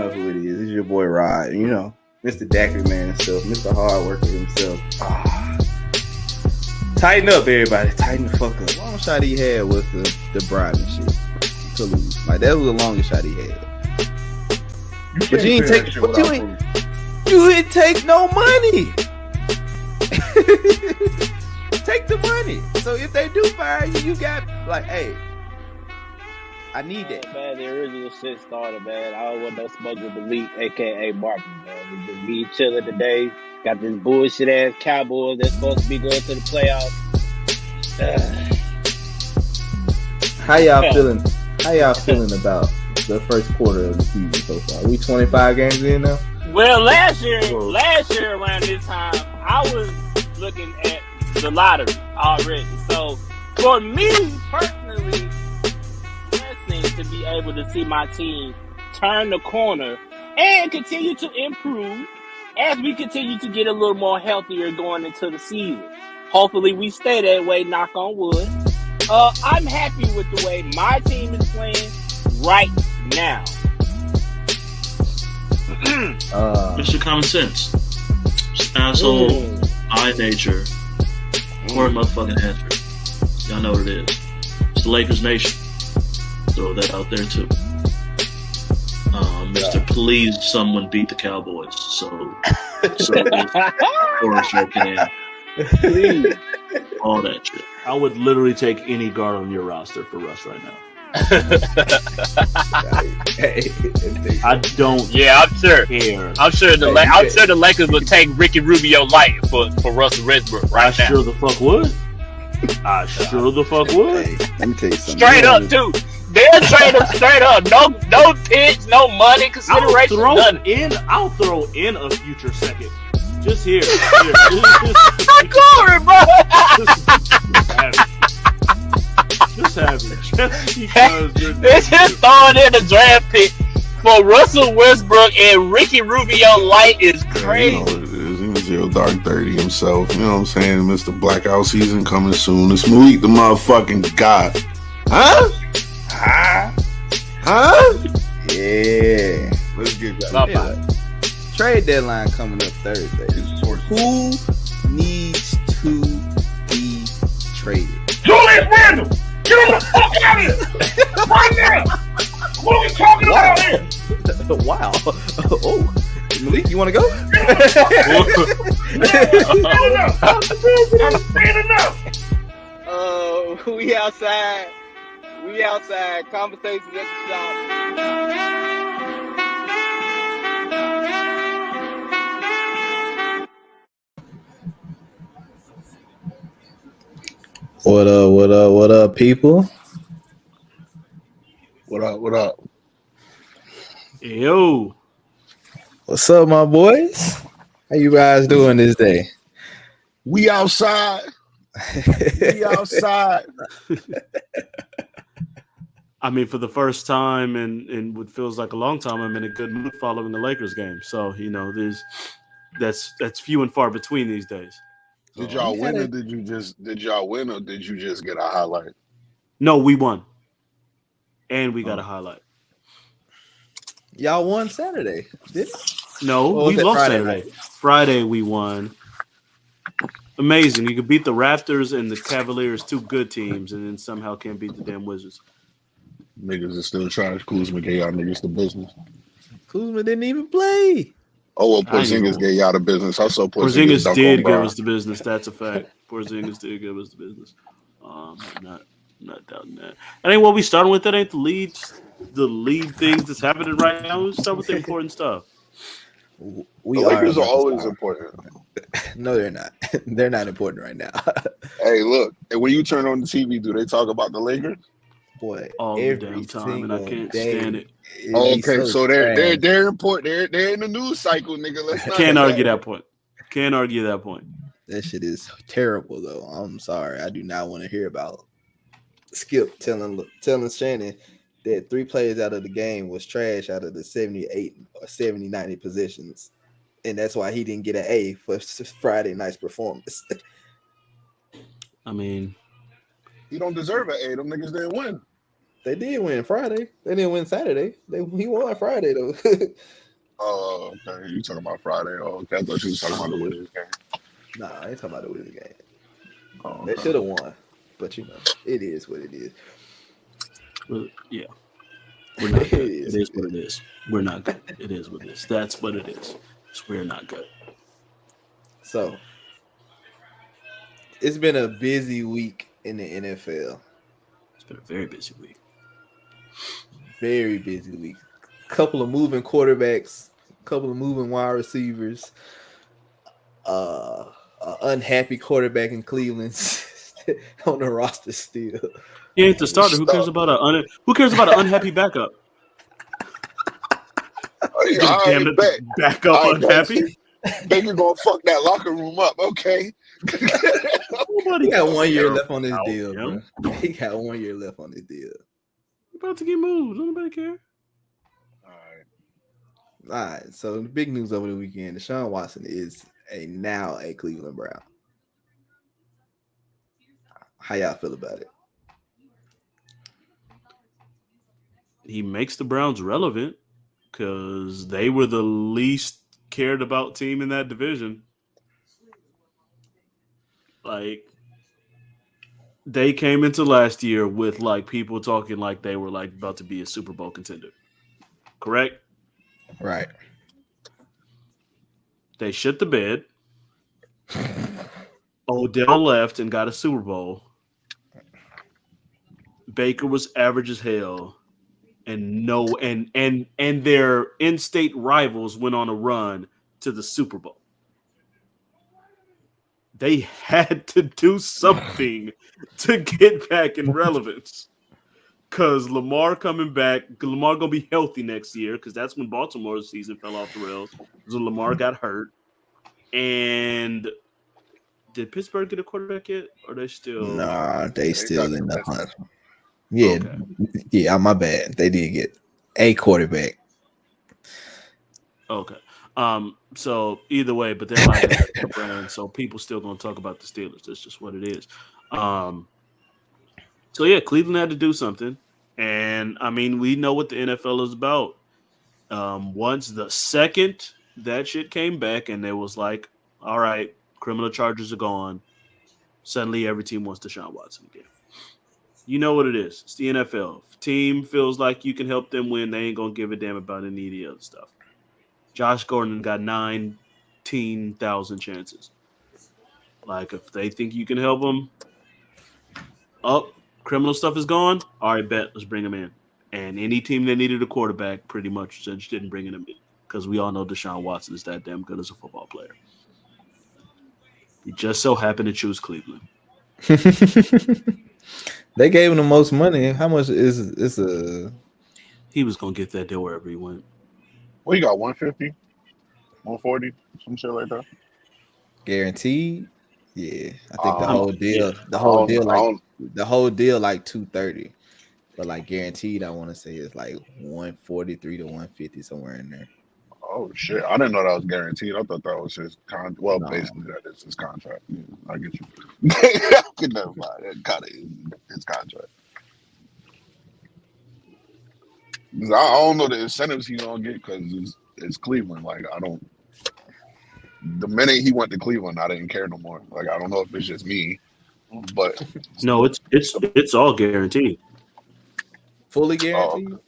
know who it is. It's your boy Rod. You know, Mr. Daiquiri Man himself, Mr. Hard Worker himself. Tighten up, everybody. Tighten the fuck up. Long shot he had was the bribe and shit to lose. Like that was the longest shot he had. But you didn't take. You didn't take no money. Take the money. So if they do fire you, you got like, hey, I need that. Man, the original shit started, man. I don't want no smoke with Malik, aka Martin, man. We just be chilling today. Got this bullshit ass Cowboys that's supposed to be going to the playoffs. How y'all feeling? How y'all feeling about the first quarter of the season so far? We 25 games in now? Well, last year around this time, I was looking at the lottery already. So for me personally, blessing to be able to see my team turn the corner and continue to improve as we continue to get a little more healthier going into the season. Hopefully we stay that way, knock on wood. I'm happy with the way my team is playing right now. It's your common sense. Just asshole, eye nature, or motherfucking answer. Y'all know what it is. It's the Lakers Nation. Throw that out there too. Mr. Please, someone beat the Cowboys. So or joking in. Please. All that shit. I would literally take any guard on your roster for Russ right now. I don't. Yeah, I'm sure. Care. I'm sure the Lakers would take Ricky Rubio light for Russell Westbrook right now. Sure the fuck would. I sure the fuck would. Hey, let me tell you something. Straight up, too. They'll trade him straight up. No picks, no money consideration. I'll throw in a future second. Just here. Glory, bro. Just have it. Just because It's just throwing in a draft pick for Russell Westbrook and Ricky Rubio light is crazy. You know what it is. He was your dark 30 himself. You know what I'm saying? Mr. Blackout season coming soon. It's Malik the motherfucking god. Huh? Yeah. Let's get that. Trade deadline coming up Thursday. Who needs to be traded? Julius Randle! Get him the fuck out of here! Right now! What are we talking about here? Wow. Oh, Malik, you want to go? I'm saying enough! We outside. We outside. Conversations at the shop. What up, people? What up? Yo. What's up, my boys? How you guys doing this day? We outside. We outside. I mean, for the first time in what feels like a long time, I'm in a good mood following the Lakers game. So, you know, that's few and far between these days. Did y'all win or did you just get a highlight? No, we won. And we got a highlight. Y'all won Saturday, didn't you? No, we lost Saturday. Friday we won. Amazing. You could beat the Raptors and the Cavaliers, two good teams, and then somehow can't beat the damn Wizards. Niggas are still trying to Kuzma gave y'all niggas the business. Kuzma didn't even play. Oh, well, Porzingis gave y'all the business. I saw Porzingis did give us the business. That's a fact. Porzingis did give us the business. I'm not doubting that. That ain't what we started with. That ain't the lead things that's happening right now. We start with the important stuff. The Lakers are always important. No, they're not. They're not important right now. Hey, look. And when you turn on the TV, do they talk about the Lakers? Boy, all the damn time, and I can't stand it. Okay, so they're important. They're in the news cycle, nigga. Can't argue that point. Can't argue that point. That shit is terrible, though. I'm sorry. I do not want to hear about Skip telling Shannon that 3 plays out of the game was trash out of the 78 or 70, 90 positions. And that's why he didn't get an A for Friday night's performance. I mean, he don't deserve an A. Them niggas didn't win. They did win Friday. They didn't win Saturday. He won Friday though. Oh, okay. You talking about Friday? Oh, okay. I thought you was talking about the Wizards game. Nah, I ain't talking about the Wizards game. Oh, They okay. should have won, but it is what it is. Well, yeah. We're not good. It is what it is. We're not good. It is what it is. That's what it is. We're not good. So it's been a busy week in the NFL. It's been a very busy week. Very busy week. Couple of moving quarterbacks, couple of moving wide receivers. Unhappy quarterback in Cleveland on the roster still. He ain't the starter. Who cares about an unhappy backup? I bet. Backup unhappy. Baker gonna fuck that locker room up. Okay. He got 1 year left on his deal, him. bro. He got 1 year left on his deal. He's about to get moved. Don't nobody care. All right. So the big news over the weekend: Deshaun Watson is now a Cleveland Brown. How y'all feel about it? He makes the Browns relevant because they were the least cared about team in that division. Like, they came into last year with like people talking like they were like about to be a Super Bowl contender. Correct? Right. They shit the bed. Odell left and got a Super Bowl. Baker was average as hell. And their in-state rivals went on a run to the Super Bowl. They had to do something to get back in relevance. Because Lamar coming back, Lamar going to be healthy next year because that's when Baltimore's season fell off the rails. So Lamar got hurt. And did Pittsburgh get a quarterback yet? Or they still? Nah, they still in the hunt. Yeah, okay. Yeah, my bad. They did get a quarterback. Okay. So either way, but they're like a brand, so people still gonna talk about the Steelers. That's just what it is. So yeah, Cleveland had to do something, and I mean we know what the NFL is about. Once the second that shit came back, and they was like, all right, criminal charges are gone. Suddenly, every team wants Deshaun Watson again. You know what it is. It's the NFL. If a team feels like you can help them win, they ain't going to give a damn about any of the other stuff. Josh Gordon got 19,000 chances. Like, if they think you can help them, criminal stuff is gone, all right, bet, let's bring him in. And any team that needed a quarterback pretty much just didn't bring him in because we all know Deshaun Watson is that damn good as a football player. He just so happened to choose Cleveland. They gave him the most money. How much is a? He was gonna get that deal wherever he went. Well, you got 150, 140, some shit like that. Guaranteed? Yeah, I think the whole deal, like 230, but like guaranteed, I want to say it's like 143 to 150 somewhere in there. Oh shit! I didn't know that was guaranteed. I thought that was his contract. Well, No. basically that is his contract. Yeah, I get you. Never mind. That kind of is his contract. 'Cause I don't know the incentives he's gonna get because it's Cleveland. Like I don't. The minute he went to Cleveland, I didn't care no more. Like I don't know if it's just me, but No, it's all guaranteed. Fully guaranteed.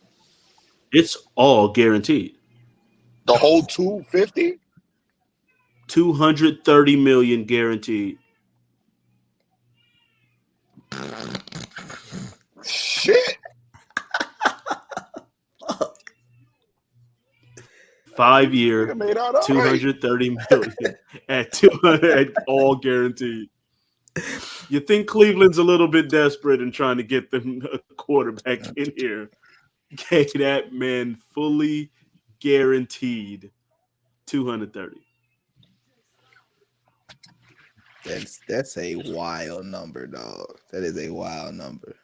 It's all guaranteed. The whole 250, 230 million guaranteed. shit. 5-year, Nigga made out all right. 230 million at 200, all guaranteed. You think Cleveland's a little bit desperate in trying to get them a quarterback in here? Gave that man fully guaranteed 230. That's a wild number, dog. That is a wild number.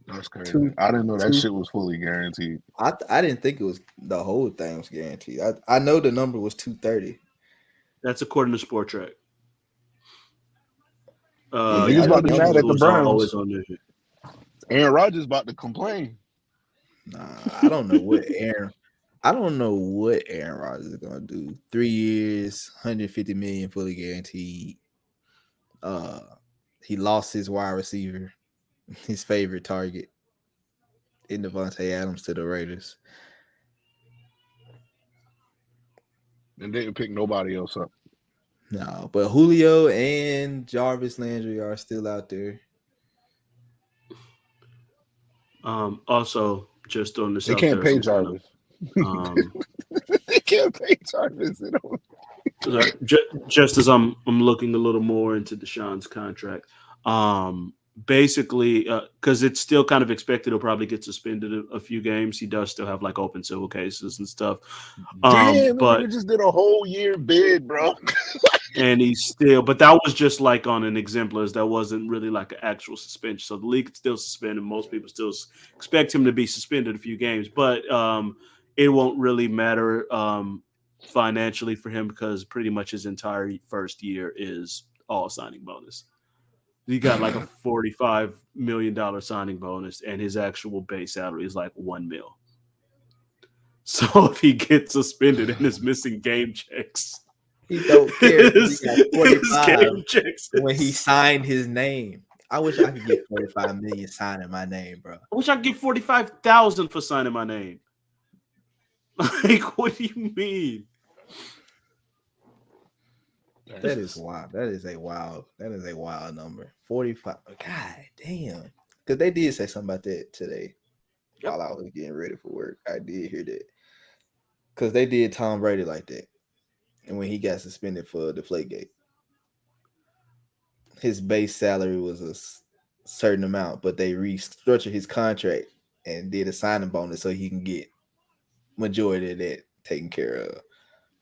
That's crazy. I didn't know that shit was fully guaranteed. I didn't think it was the whole thing was guaranteed. I know the number was 230. That's according to Sport Track. Niggas about to be mad at the Browns. Always on there. Aaron Rodgers about to complain. Nah, I don't know what Aaron Rodgers is gonna do. 3 years, $150 million, fully guaranteed. He lost his wide receiver, his favorite target, in Devontae Adams to the Raiders. And didn't pick nobody else up. No, but Julio and Jarvis Landry are still out there. Also, just on this, they can't pay Jarvis. They can't pay Jarvis. Just as I'm looking a little more into Deshaun's contract, basically, because it's still kind of expected he'll probably get suspended a few games. He does still have like open civil cases and stuff. Damn, but he just did a whole year bid, bro. And he's still, but that was just like on an exemplars. That wasn't really like an actual suspension. So the league could still suspend him. Most people still expect him to be suspended a few games, but it won't really matter financially for him because pretty much his entire first year is all signing bonus. He got like a $45 million signing bonus, and his actual base salary is like $1 million. So if he gets suspended and is missing game checks, he don't care. He got 45 game checks when he signed his name. I wish I could get 45 million signing my name, bro. I wish I could get 45,000 for signing my name. Like, what do you mean? That is wild. That is a wild number. 45. God damn. Because they did say something about that today while I was getting ready for work. I did hear that. Because they did Tom Brady like that. And when he got suspended for Deflategate, his base salary was a certain amount, but they restructured his contract and did a signing bonus so he can get majority of that taken care of.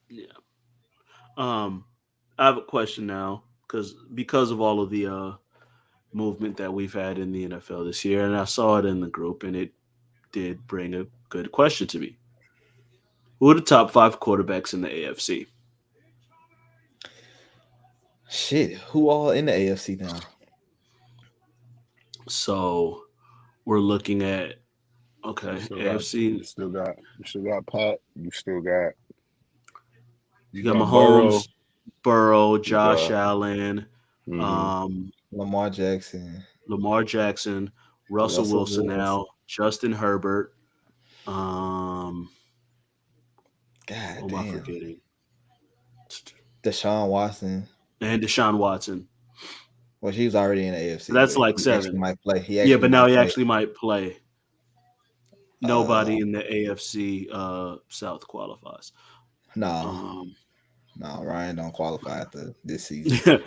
Yeah. I have a question now because of all of the movement that we've had in the NFL this year, and I saw it in the group, and it did bring a good question to me. Who are the top 5 quarterbacks in the AFC? Shit, who all in the AFC now? So we're looking at AFC. You still got Pat. You got Mahomes, Burrow, Josh Allen, Lamar Jackson, Russell Wilson now, Justin Herbert. God damn. am I forgetting? Deshaun Watson. And Deshaun Watson. Well, she was already in the AFC. So that's like 7. He might play. But now he actually might play. Nobody in the AFC South qualifies. No, Ryan don't qualify after this season.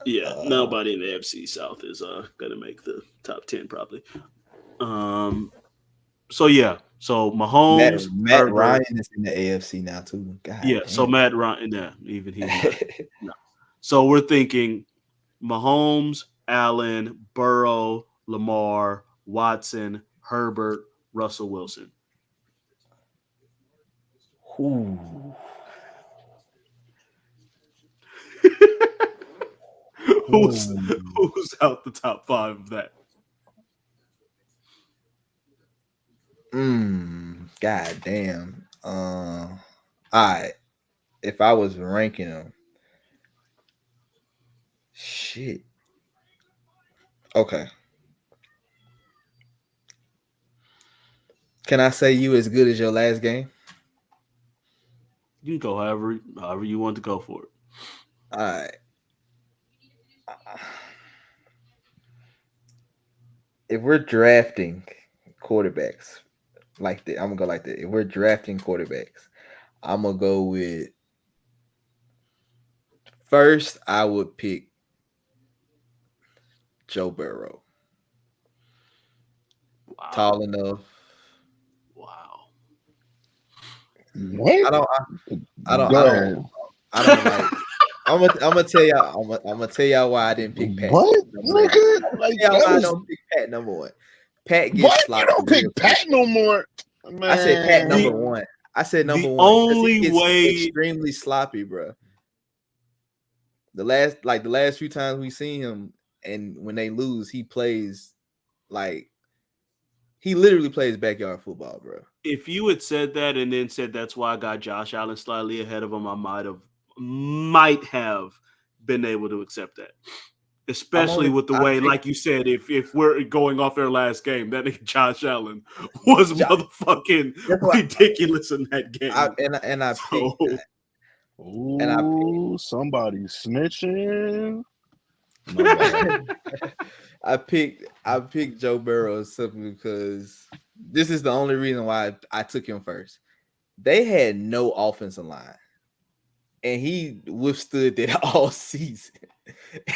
Nobody in the AFC South is gonna make the top 10 probably. So Mahomes, Matt Ryan is in the AFC now too. God damn. So Matt Ryan, even he. No. So we're thinking Mahomes, Allen, Burrow, Lamar, Watson, Herbert, Russell Wilson. Ooh. Who's out the top 5 of that? God damn. All right. If I was ranking them, shit. Okay. Can I say you as good as your last game? You can go however you want to go for it. All right. If we're drafting quarterbacks like that, I'm gonna go like that. If we're drafting quarterbacks, I'm gonna go with first. I would pick Joe Burrow. Wow. Tall enough. Wow. What? I don't like. I'm gonna tell y'all. I'm gonna tell y'all why I didn't pick Pat. What? Why I don't pick Pat number 1. Pat gets What? sloppy. You don't pick Pat no more. Man. I said Pat number 1. I said number 1. Only way extremely sloppy, bro. The last few times we seen him, and when they lose, he plays like he literally plays backyard football, bro. If you had said that and then said that's why I got Josh Allen slightly ahead of him, I might have been able to accept that. Especially with the way, like you said, if we're going off their last game, that nigga Josh Allen was motherfucking ridiculous in that game. Ooh, somebody snitching. I picked Joe Burrow simply because this is the only reason why I took him first. They had no offensive line, and he withstood that all season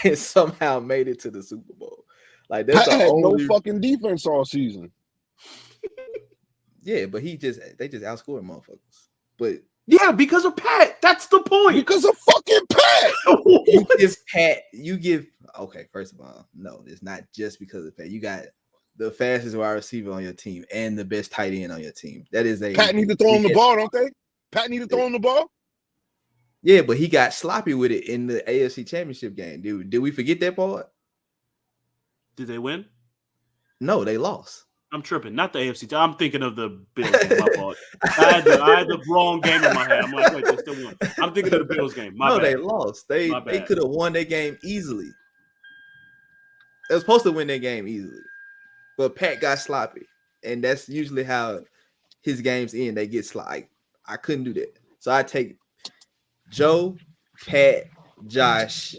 and somehow made it to the Super Bowl. Like that's had no fucking defense all season. Yeah, but they just outscored motherfuckers. But yeah, because of Pat. That's the point. Because of fucking Pat. Okay, first of all, no, it's not just because of Pat. You got the fastest wide receiver on your team and the best tight end on your team. That is Pat need to throw him the ball, don't they? Pat need to throw him the ball. Yeah, but he got sloppy with it in the AFC Championship game. Did we forget that part? Did they win? No, they lost. I'm tripping. Not the AFC. I'm thinking of the Bills game. My fault. I had the wrong game in my head. I'm like, wait, they still won. I'm thinking of the Bills game. My bad. They lost. They could have won their game easily. They were supposed to win their game easily. But Pat got sloppy. And that's usually how his games end. They get sloppy. I couldn't do that. So I take Joe, Pat, Josh,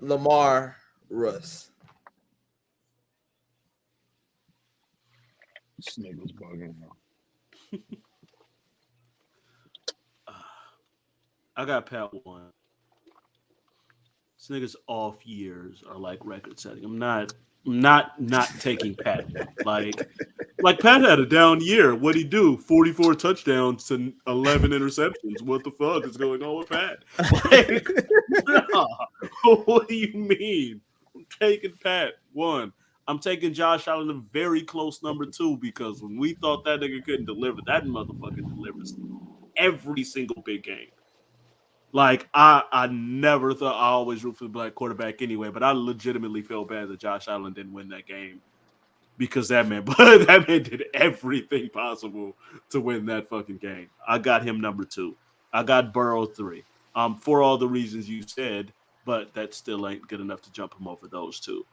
Lamar, Russ. This nigga's bugging. I got Pat 1. This nigga's off years are like record setting. I'm not taking Pat. Like Pat had a down year. What'd he do? 44 touchdowns to 11 interceptions. What the fuck is going on with Pat? Like, what do you mean? I'm taking Pat 1. I'm taking Josh Allen a very close number 2 because when we thought that nigga couldn't deliver, that motherfucker delivers every single big game. Like, I never thought I always root for the black quarterback anyway, but I legitimately feel bad that Josh Allen didn't win that game because that man did everything possible to win that fucking game. I got him number 2. I got Burrow 3. For all the reasons you said, but that still ain't good enough to jump him over those 2.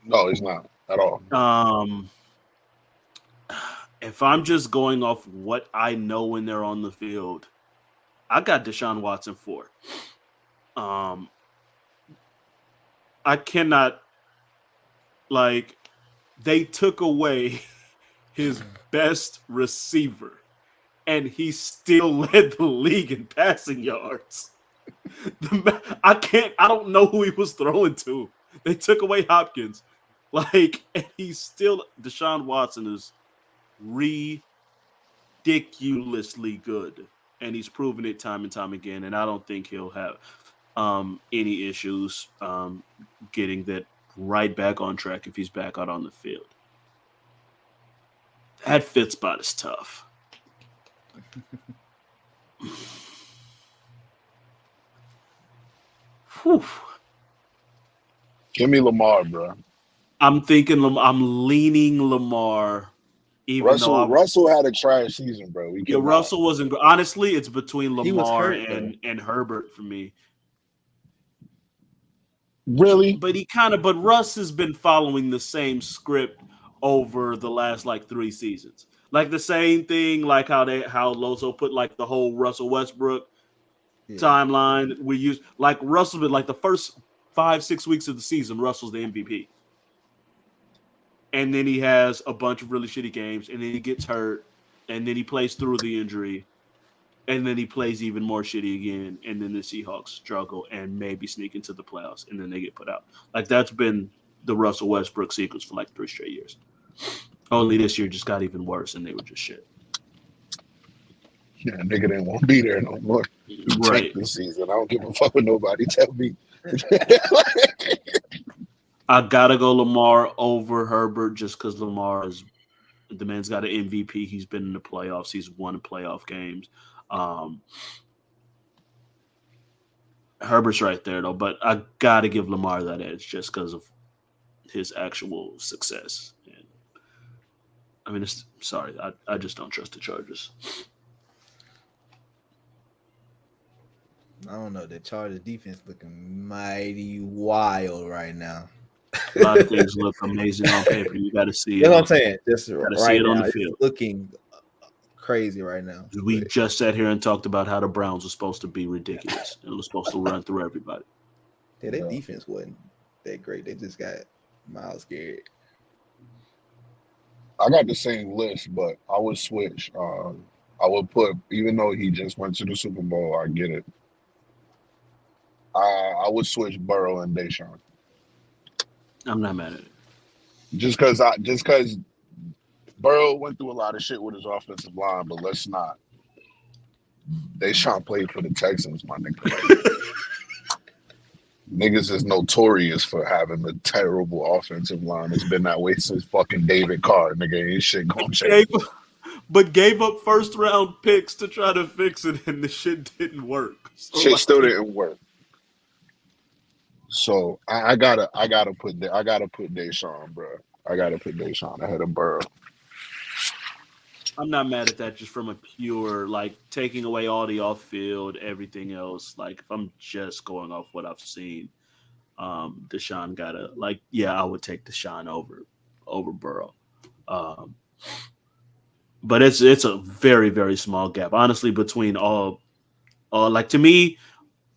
No, he's not at all. If I'm just going off what I know when they're on the field, I got Deshaun Watson 4. I cannot, like, they took away his best receiver, and he still led the league in passing yards. I don't know who he was throwing to. They took away Hopkins. Like, and Deshaun Watson is ridiculously good. And he's proven it time and time again. And I don't think he'll have any issues getting that right back on track if he's back out on the field. That 5th spot is tough. Whew. Give me Lamar, bro. I'm leaning Lamar. Russell had a trash season, bro. Russell wasn't. Honestly, it's between Lamar and Herbert for me. Really? But Russ has been following the same script over the last 3 seasons. Like the same thing, like how Lozo put like the whole Russell Westbrook timeline. We use like Russell, but like the first 5-6 weeks of the season, Russell's the MVP. And then he has a bunch of really shitty games, and then he gets hurt, and then he plays through the injury, and then he plays even more shitty again, and then the Seahawks struggle and maybe sneak into the playoffs, and then they get put out. Like, that's been the Russell Westbrook sequence for 3 straight years. Only this year just got even worse, and they were just shit. Yeah, nigga didn't want to be there no more. Right. This season, I don't give a fuck what nobody tell me. I gotta go Lamar over Herbert just because the man's got an MVP. He's been in the playoffs. He's won playoff games. Herbert's right there though, but I gotta give Lamar that edge just because of his actual success. And, I mean, I just don't trust the Chargers. I don't know. The Chargers defense looking mighty wild right now. A lot of things look amazing on paper. You got to see it. That's what I'm saying. Just Gotta right see it now, on the it's field. looking crazy right now. We just sat here and talked about how the Browns were supposed to be ridiculous. It was supposed to run through everybody. Yeah, their defense wasn't that great. They just got Miles Garrett. I got the same list, but I would switch. I would put, even though he just went to the Super Bowl, I get it. I would switch Burrow and Deshaun. I'm not mad at it. Just because Burrow went through a lot of shit with his offensive line, but let's not. Deshaun played for the Texans, my nigga. Niggas is notorious for having a terrible offensive line. It's been that way since fucking David Carr, nigga. Ain't shit gonna change. But gave up first round picks to try to fix it, and the shit didn't work. So Shit still didn't work. So I gotta put Deshaun, bro. I gotta put Deshaun ahead of Burrow. I'm not mad at that just from a pure, like, taking away all the off-field, everything else. Like, if I'm just going off what I've seen, Deshaun gotta, like, yeah, I would take Deshaun over Burrow. But it's a very, very small gap. Honestly, between all like, to me,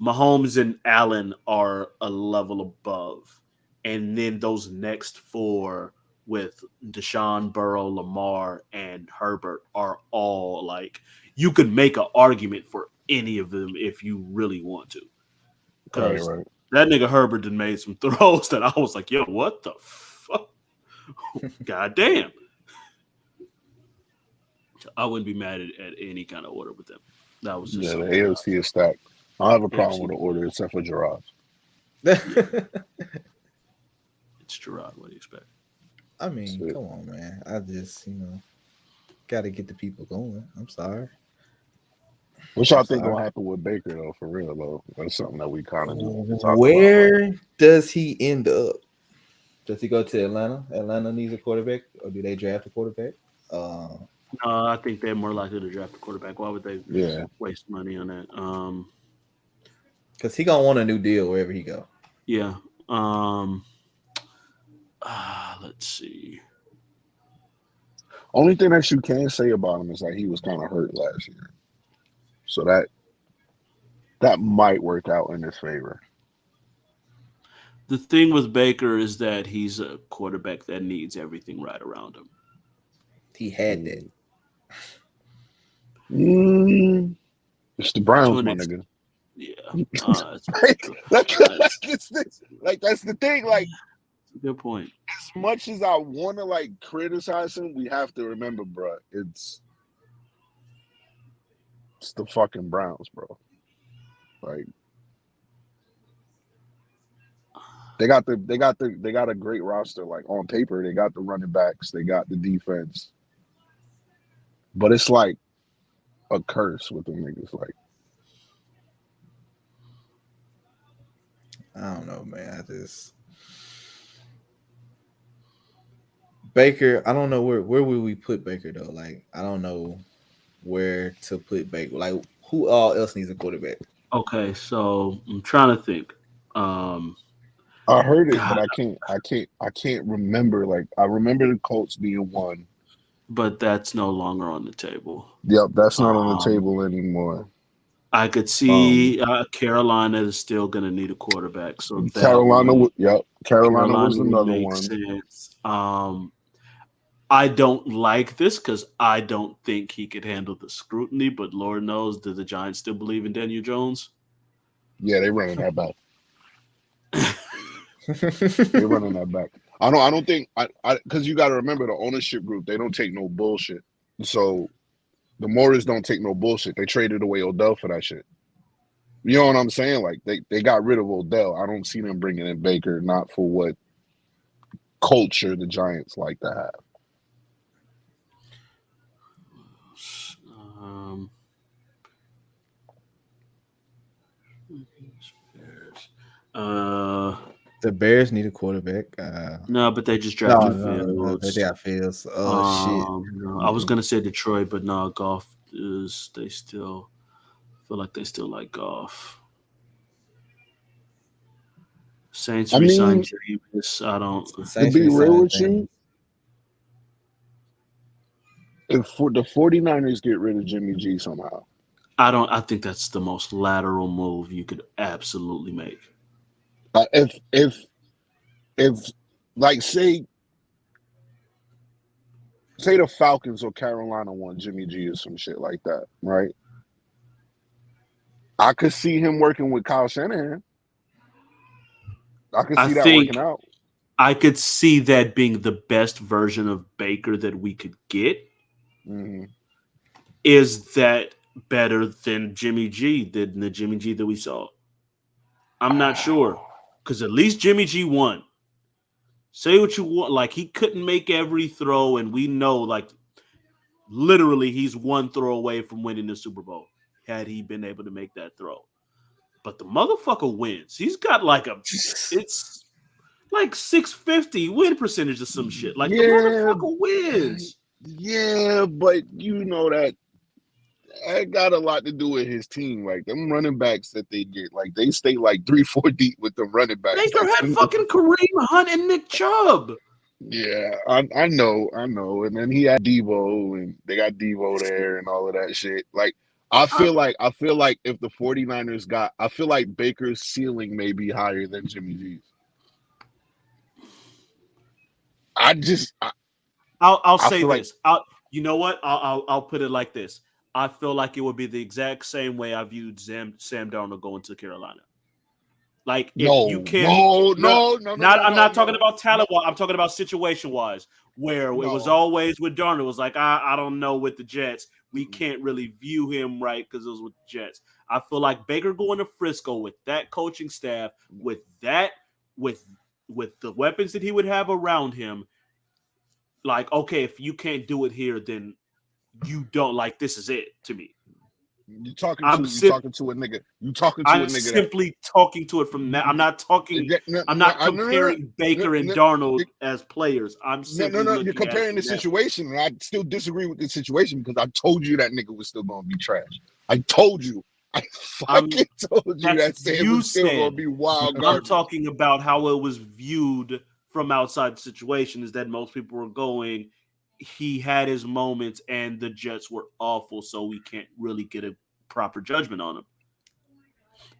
Mahomes and Allen are a level above. And then those next four with Deshaun, Burrow, Lamar, and Herbert are all like, you could make an argument for any of them if you really want to. Because that nigga Herbert done made some throws that I was like, yo, what the fuck? God damn. I wouldn't be mad at any kind of order with them. That was just the AFC is stacked. I don't have a problem with the order except for Jarrod. It's Jarrod. What do you expect? I mean, come on, man. I just, got to get the people going. I'm sorry. What y'all think gonna happen with Baker though? For real though, that's something that we kind of do. Where does he end up? Does he go to Atlanta? Atlanta needs a quarterback, or do they draft a quarterback? No, I think they're more likely to draft a quarterback. Why would they waste money on that? Because he gonna want a new deal wherever he go. Yeah. Let's see. Only thing that you can say about him is that he was kind of hurt last year, so that might work out in his favor. The thing with Baker is that he's a quarterback that needs everything right around him. He had that. It's the Browns, my nigga. Yeah, that's the thing. Like, good point. As much as I want to like criticize him, we have to remember, bro. It's the fucking Browns, bro. Like, they got a great roster. Like, on paper, they got the running backs, they got the defense, but it's like a curse with them niggas. Like, I don't know, man. Baker, I don't know where will we put Baker though. Like, I don't know where to put Baker. Like, who all else needs a quarterback? Okay, so I'm trying to think. I heard it, but I can't remember. Like, I remember the Colts being one, but that's no longer on the table. Yep, that's not on the table anymore. I could see Carolina is still going to need a quarterback. So Carolina was another one. Sense. I don't like this because I don't think he could handle the scrutiny. But Lord knows, do the Giants still believe in Daniel Jones? Yeah, they running that back. They're running that back. I don't think because you got to remember the ownership group. They don't take no bullshit. So the Morris don't take no bullshit. They traded away Odell for that shit. You know what I'm saying? Like, they got rid of Odell. I don't see them bringing in Baker, not for what culture the Giants like to have. The Bears need a quarterback. No, but they just drafted Fields. They got Fields. No, I was gonna say Detroit, but no, Goff is. They still feel like they still like Goff. Saints re-signed Jameis. I don't. To be real with you, if the 49ers get rid of Jimmy G somehow, I think that's the most lateral move you could absolutely make. If like say the Falcons or Carolina want Jimmy G or some shit like that, right? I could see him working with Kyle Shanahan. I could see that working out. I could see that being the best version of Baker that we could get. Mm-hmm. Is that better than Jimmy G, than the Jimmy G that we saw? I'm not sure. Because at least Jimmy G won. Say what you want. Like, he couldn't make every throw, and we know, like, literally he's one throw away from winning the Super Bowl had he been able to make that throw. But the motherfucker wins. He's got like it's like 650 win percentage or some shit. Like, the motherfucker wins. Yeah, but you know that got a lot to do with his team. Like, them running backs that they get, like, they stay like 3-4 deep with the running backs. Baker had fucking Kareem Hunt and Nick Chubb. Yeah, I know. And then he had Devo, and they got Devo there and all of that shit. Like, I feel like if the 49ers I feel like Baker's ceiling may be higher than Jimmy G's. I'll say this. You know what? I'll put it like this. I feel like it would be the exact same way I viewed Sam Darnold going to Carolina. Like, if you can't. No. I'm not talking about talent wise. I'm talking about situation wise, where it was always with Darnold. It was like, I don't know with the Jets. We can't really view him right because it was with the Jets. I feel like Baker going to Frisco with that coaching staff, with the weapons that he would have around him. Like, okay, if you can't do it here, then you don't, like, this is it to me. You're talking to a nigga. I'm simply talking to it from that. I'm not talking. I'm not comparing Baker and Darnold as players. I'm simply You're comparing the situation, and I still disagree with the situation because I told you that nigga was still going to be trash. I told you. I fucking told you that Sam was still going to be wild garbage. I'm talking about how it was viewed from outside the situation. Is that most people were going, he had his moments and the Jets were awful, so we can't really get a proper judgment on him.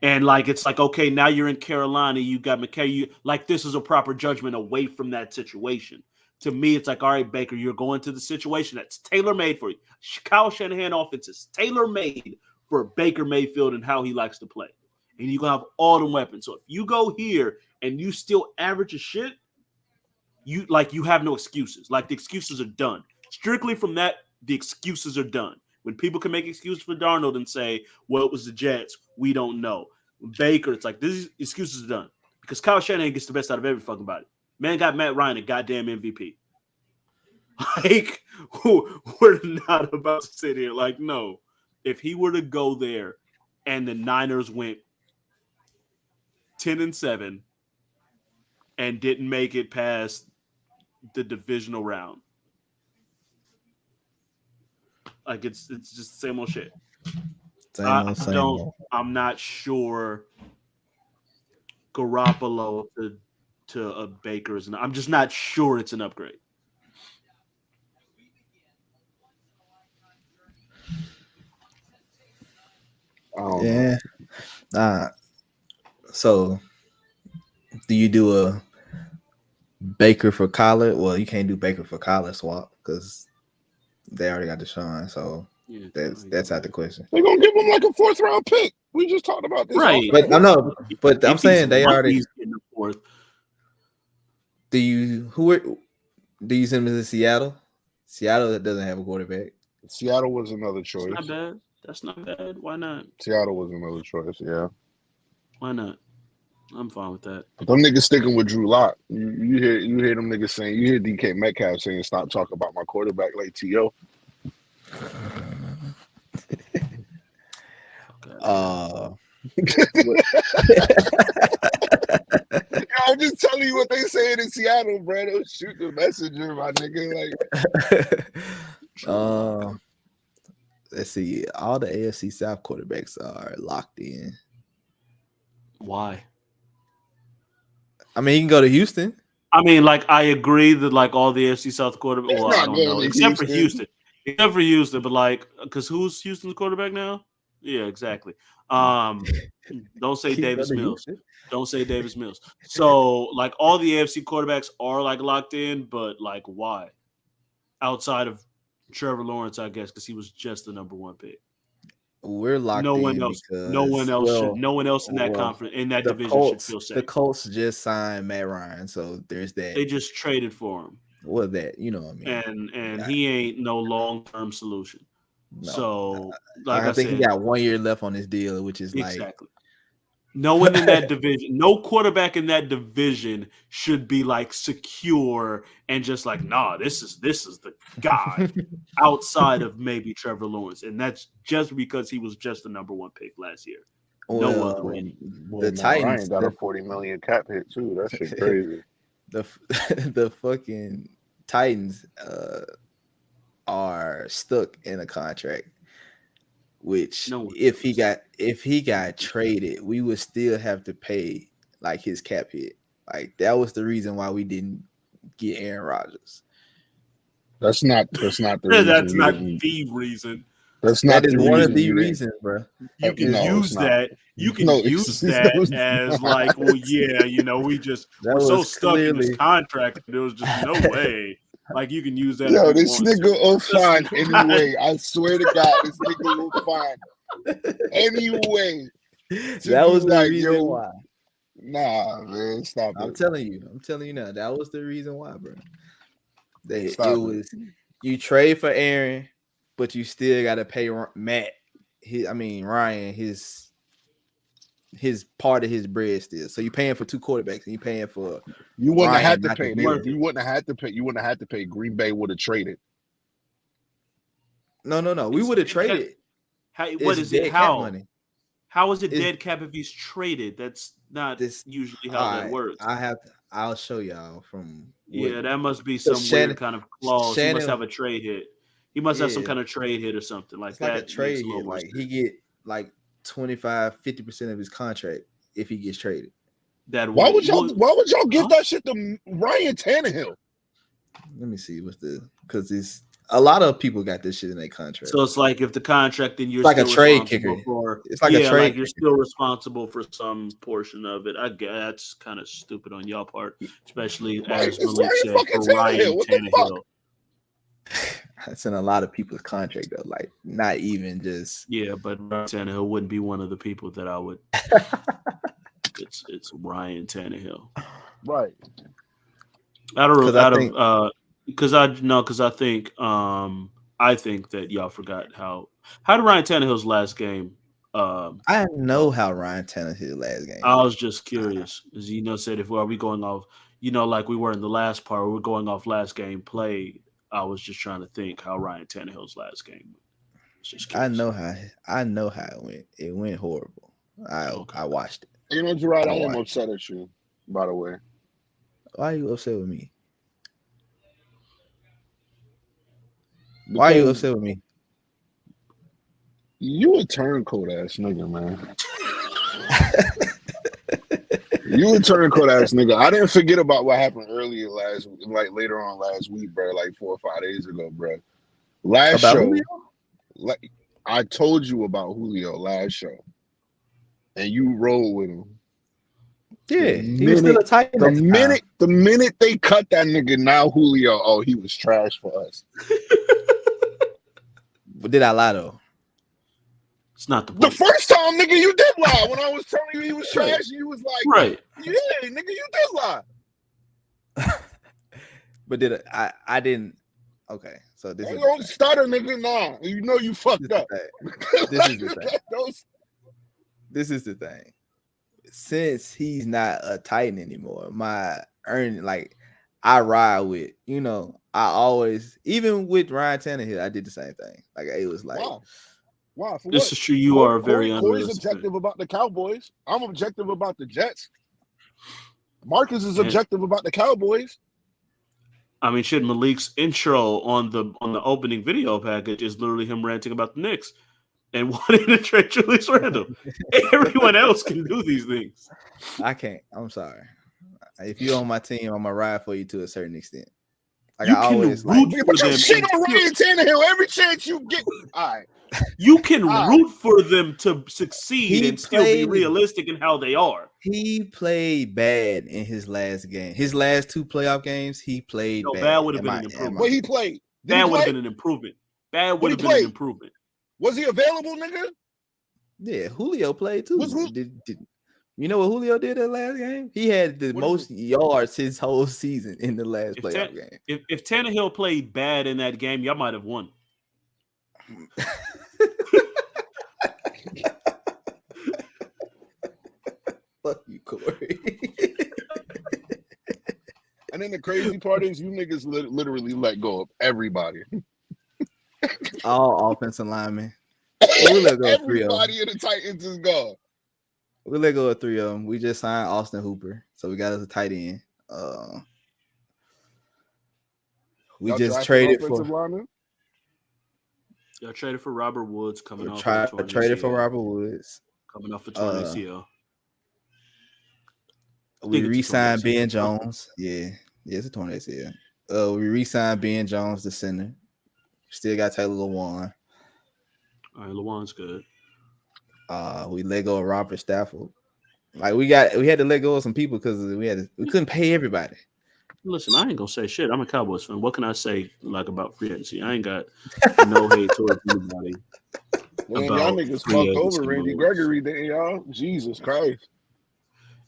And like, it's like, okay, now you're in Carolina, you got McKay, like, this is a proper judgment away from that situation. To me, it's like, all right, Baker, you're going to the situation that's tailor-made for you. Kyle Shanahan offense is tailor-made for Baker Mayfield and how he likes to play. And you're going to have all the weapons. So if you go here and you still average as shit, you have no excuses. Like, the excuses are done. Strictly from that, the excuses are done. When people can make excuses for Darnold and say, well, it was the Jets, we don't know. Baker, it's like, these excuses are done. Because Kyle Shanahan gets the best out of every fucking body. Man got Matt Ryan a goddamn MVP. Like, we're not about to sit here. Like, no. If he were to go there and the Niners went 10-7 and didn't make it past the divisional round, like, it's just the same old shit. I'm not sure Garoppolo to a Baker's, and I'm just not sure it's an upgrade. Yeah. So, do you do a Baker for Kyler? Well, you can't do Baker for Kyler swap because they already got Deshaun. So that's out the question. They're gonna give him like a 4th round pick. We just talked about this, right? But I know. But I'm saying they already in the 4th. Do you send him to Seattle? Seattle doesn't have a quarterback. Seattle was another choice. That's not bad. Why not? Seattle was another choice. Yeah. Why not? I'm fine with that. But them niggas sticking with Drew Lock. You hear them niggas saying. You hear DK Metcalf saying, "Stop talking about my quarterback like T.O." I'm just telling you what they saying in Seattle, bro. Don't shoot the messenger, my nigga. Like, let's see. All the AFC South quarterbacks are locked in. Why? I mean, you can go to Houston. I mean, like, I agree that like all the AFC South quarterbacks. He's Well, not I don't going know, to except for Houston. Houston, but like, because who's Houston's quarterback now? Yeah, exactly. Don't say He can go Davis to Mills. Houston. Don't say Davis Mills. So, like, all the AFC quarterbacks are like locked in, but like, why? Outside of Trevor Lawrence, I guess, because he was just the number one pick. We're locked No in one else. because No one else in that conference in that division should feel safe. The Colts just signed Matt Ryan, so there's that. They just traded for him. Well, that you know what I mean. And he ain't no long-term solution. No. So, like I think said, he got 1 year left on his deal, which is exactly. No one in that division, no quarterback in that division should be like secure and just like, nah, this is the guy outside of maybe Trevor Lawrence. And that's just because he was just the number one pick last year. No other way. The Titans Ryan got a $40 million cap hit too. That shit crazy. The fucking Titans are stuck in a contract. Which if he got traded, we would still have to pay like his cap hit. Like that was the reason why we didn't get Aaron Rodgers. That's not the reason. That's not the reason. That is one of the reasons, bro. You can use that. You can use that as like, well, yeah, you know, we're so stuck in this contract. There was just no way. Like you can use that. Yo, this nigga will find anyway. I swear to God, this nigga will find anyway. That was the reason why. Nah, man, stop it. I'm telling you now. That was the reason why, bro. You trade for Aaron, but you still got to pay Ryan his part of his bread still. So you're paying for two quarterbacks, and you're paying for. You wouldn't have had to pay. You wouldn't have had to pay. You wouldn't have had to pay. Green Bay would have traded. No. We would have traded. What is it? How is it dead cap if he's traded? That's not usually how that works. I'll show y'all from. That must be some weird kind of clause. He must have a trade hit. He must have some kind of trade hit or something like that. Like a trade hit. Like he get like 25-50% of his contract if he gets traded. Why would y'all give that shit to Ryan Tannehill? Let me see because it's a lot of people got this shit in their contract. So it's like if the contract, then you're like a trade kicker. It's like a trade. Like you're still responsible for some portion of it. I guess that's kind of stupid on y'all part, especially as Malik said for Ryan Tannehill. It's in a lot of people's contract though, like not even just. Yeah, but Ryan Tannehill wouldn't be one of the people that I would. It's Ryan Tannehill, right? Because I think that y'all forgot how did Ryan Tannehill's last game. I know how Ryan Tannehill's last game. I was just curious, as said, are we going off, like we were in the last part, we're going off last game played. I was just trying to think how Ryan Tannehill's last game. I know how it went. It went horrible. I watched it. You know, Jarrod, I am upset at you. By the way, why are you upset with me? Why are you upset with me? You a turncoat ass nigga, man. You a turncoat ass nigga. I didn't forget about what happened earlier later on last week, bro. Like 4 or 5 days ago, bro. Last show, Julio? Like I told you about Julio last show, and you roll with him. Yeah, he was still a tight end. The minute they cut that nigga, now Julio, he was trash for us. But did I lie though? It's not the point. The first time, nigga, you did lie. When I was telling you he was trash, you was like, right. Yeah, nigga, you did lie. But I didn't. Okay, so this is don't stutter, nigga. Nah, you know you fucked up. This is the thing. This is the thing. Since he's not a Titan anymore, my earning, like I ride with, I always, even with Ryan Tannehill, I did the same thing. Like it was like, Why? For This what? is true. You are very Corey's unrealistic. objective about the Cowboys. I'm objective about the Jets. Marcus is objective about the Cowboys. I mean, shit. Malik's intro on the opening video package is literally him ranting about the Knicks and wanting to trade Julius Randle. Everyone else can do these things. I can't. I'm sorry. If you're on my team, I'm gonna ride for you to a certain extent. Like You I can always root like, But for you them. shit on Ryan Tannehill every chance you get. All right. You can root for them to succeed and still be played- realistic in how they are. he played bad in his last game. His last 2 playoff games, he played No, bad. bad would have been an improvement. But he played. Did Bad he would have play? been an improvement. Bad would he have been played? an improvement. Was he available, nigga? Yeah, Julio played too. Was Ju- Did you know what Julio did that last game? He had the What most yards his whole season in the last If playoff game. If Tannehill played bad in that game, y'all might have won. Fuck you, Corey. And then the crazy part is you niggas literally let go of everybody. All offensive linemen. We'll let go of 3 of them. Everybody in the Titans is gone. We'll let go of 3 of them. We just signed Austin Hooper, so we got us a tight end. We Y'all just drafted traded offensive for lineman? Y'all traded for Robert Woods coming off. traded for Robert Woods. Coming off a torn ACL. We think it's a torn re-signed ACL. Ben Jones. Yeah, it's a torn ACL. We re-signed Ben Jones, the center. Still got Taylor Lewan. All right, Lewan's good. We let go of Robert Stafford. Like we had to let go of some people because we couldn't pay everybody. Listen, I ain't gonna say shit. I'm a Cowboys fan. What can I say like about free agency? I ain't got no hate towards anybody. Man, About y'all niggas free fucked agency over Randy moves. Gregory, didn't y'all? Jesus Christ.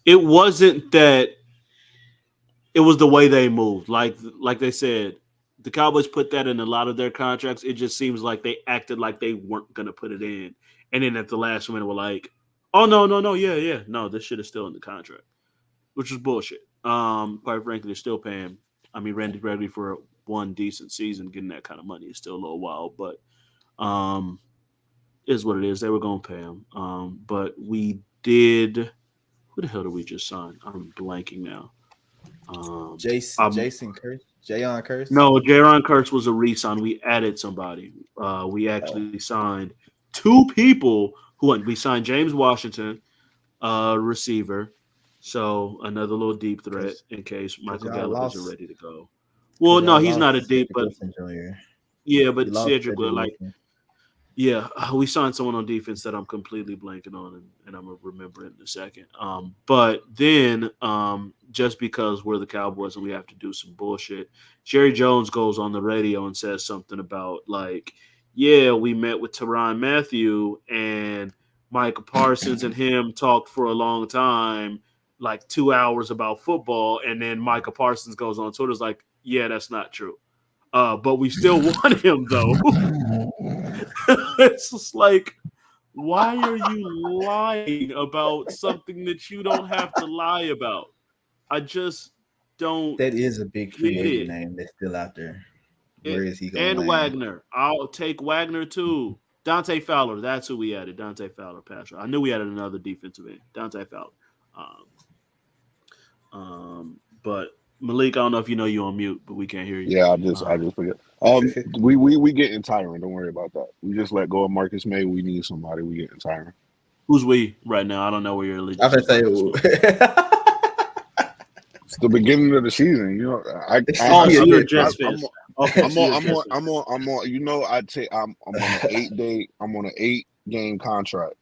It wasn't that. It was the way they moved. Like they said, the Cowboys put that in a lot of their contracts. It just seems like they acted like they weren't gonna put it in, and then at the last minute were like, "Oh no, yeah, no, this shit is still in the contract," which is bullshit. Quite frankly, they're still paying. I mean, Randy Gregory for one decent season, getting that kind of money is still a little wild, but is what it is. They were gonna pay him, but we did. Who the hell did we just sign? I'm blanking now. Jason Curse, Jayon Curse. No, Jaron Kurtz was a re-sign. We added somebody. We actually signed 2 people we signed James Washington, receiver. So another little deep threat in case Michael Gallup isn't ready to go. Well, no, he's not a deep, but yeah, but Cedric, we signed someone on defense that I'm completely blanking on, and I'm gonna remember it in a second. But then, just because we're the Cowboys and we have to do some bullshit, Jerry Jones goes on the radio and says something about like, yeah, we met with Tyrann Mathieu and Micah Parsons and him talked for a long time, like 2 hours about football, and then Micah Parsons goes on Twitter's like, yeah, that's not true. But we still want him though. It's just like, why are you lying about something that you don't have to lie about? I just don't. That is a big free agent name that's still out there. Where is he going? And Wagner. I'll take Wagner too. Dante Fowler. That's who we added. Dante Fowler, pass rusher. I knew we added another defensive end. Dante Fowler. But Malik, I don't know if you know you're on mute, but we can't hear you. Yeah, I just forget. We getting Tyron. Don't worry about that. We just let go of Marcus May. We need somebody. We getting Tyron. Who's we right now? I don't know where you're allegiance. I'm gonna say It's the beginning of the season. You know, I'm on. You know, I'm on an 8-day. I'm on an 8-game contract.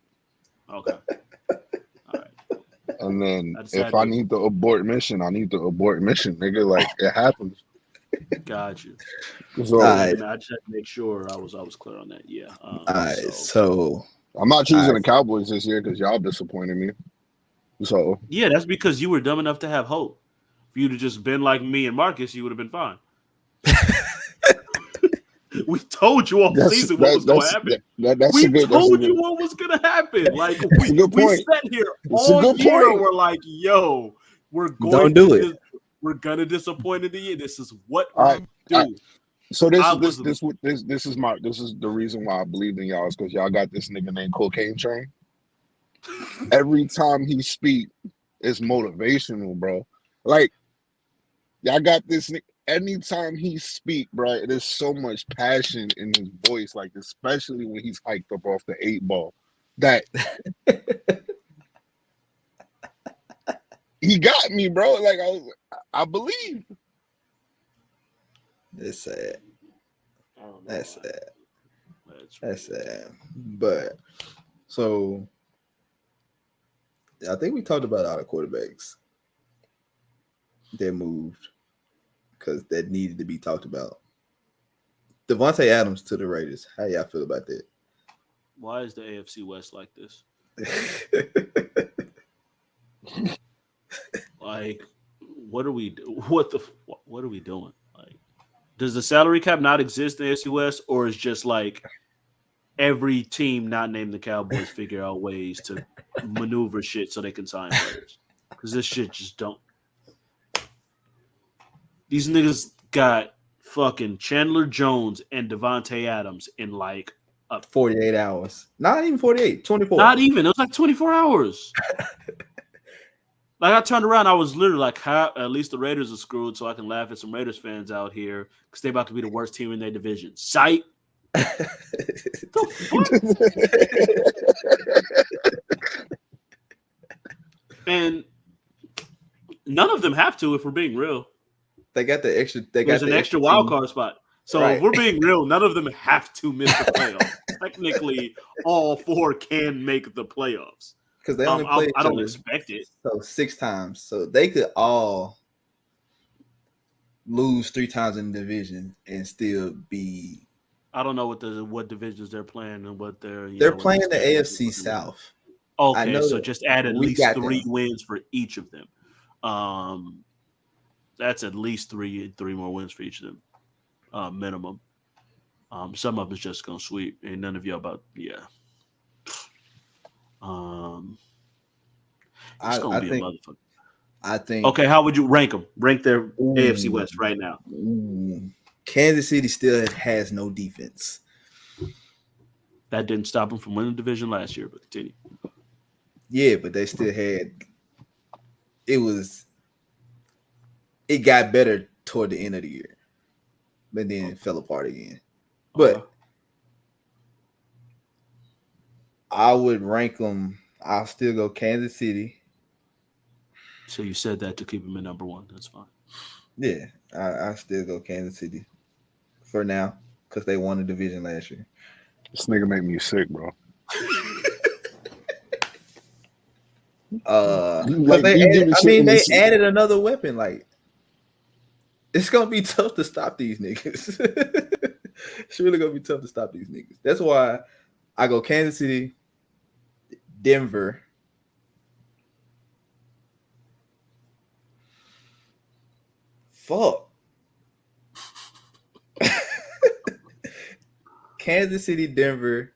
Okay. All right. And then if I need to abort mission, I need to abort mission, nigga. Like it happens. Got you. So, I just had to make sure I was clear on that. Yeah. All right. So I'm not choosing the Cowboys this year because y'all disappointed me. So yeah, that's because you were dumb enough to have hope. If you'd have just been like me and Marcus, you would have been fine. We told you all season what was going to happen. We told you what was going to happen. Like we sat here all year. We're like, "Yo, we're going to disappoint in the year. This is what we do." So this is the reason why I believe in y'all is because y'all got this nigga named Cocaine Train. Every time he speak, it's motivational, bro. Like y'all got this nigga. Anytime he speak, bro, there's so much passion in his voice, like especially when he's hiked up off the 8-ball. That he got me, bro. Like I believe. It's sad. That's sad. That's sad. But so I think we talked about all the quarterbacks that moved because that needed to be talked about. Devontae Adams to the Raiders. How y'all feel about that? Why is the AFC West like this? Like, what are we doing? Like, does the salary cap not exist in the AFC West, or is just like every team not named the Cowboys figure out ways to maneuver shit so they can sign players? Because this shit just don't. These niggas got fucking Chandler Jones and Devontae Adams in like 48 hours. Not even 48, 24. Not even. It was like 24 hours. Like I turned around, I was literally like, at least the Raiders are screwed, so I can laugh at some Raiders fans out here because they're about to be the worst team in their division. Sight. And none of them have to, if we're being real. They got the extra. There's an extra wild card spot. So right. If we're being real, none of them have to miss the playoffs. Technically, all 4 can make the playoffs. Because they only play. I don't expect it. So 6 times. So they could all lose 3 times in the division and still be. I don't know what divisions they're playing and what they're playing the AFC South. Okay, so just add at least 3 wins for each of them. That's at least three more wins for each of them, minimum. Some of them is just gonna sweep, and none of y'all about It's gonna be a motherfucker. I think. Okay, how would you rank them? Rank their AFC West right now. Kansas City still has no defense. That didn't stop them from winning the division last year, but continue. Yeah, but they still had. It got better toward the end of the year, but then it fell apart again. But I would rank them. I'll still go Kansas City. So you said that to keep them at number 1. That's fine. Yeah, I still go Kansas City for now because they won the division last year. This nigga made me sick, bro. They added another weapon. Like, it's gonna be tough to stop these niggas. It's really gonna be tough to stop these niggas. That's why I go Kansas City, Denver. Fuck. Kansas City, Denver,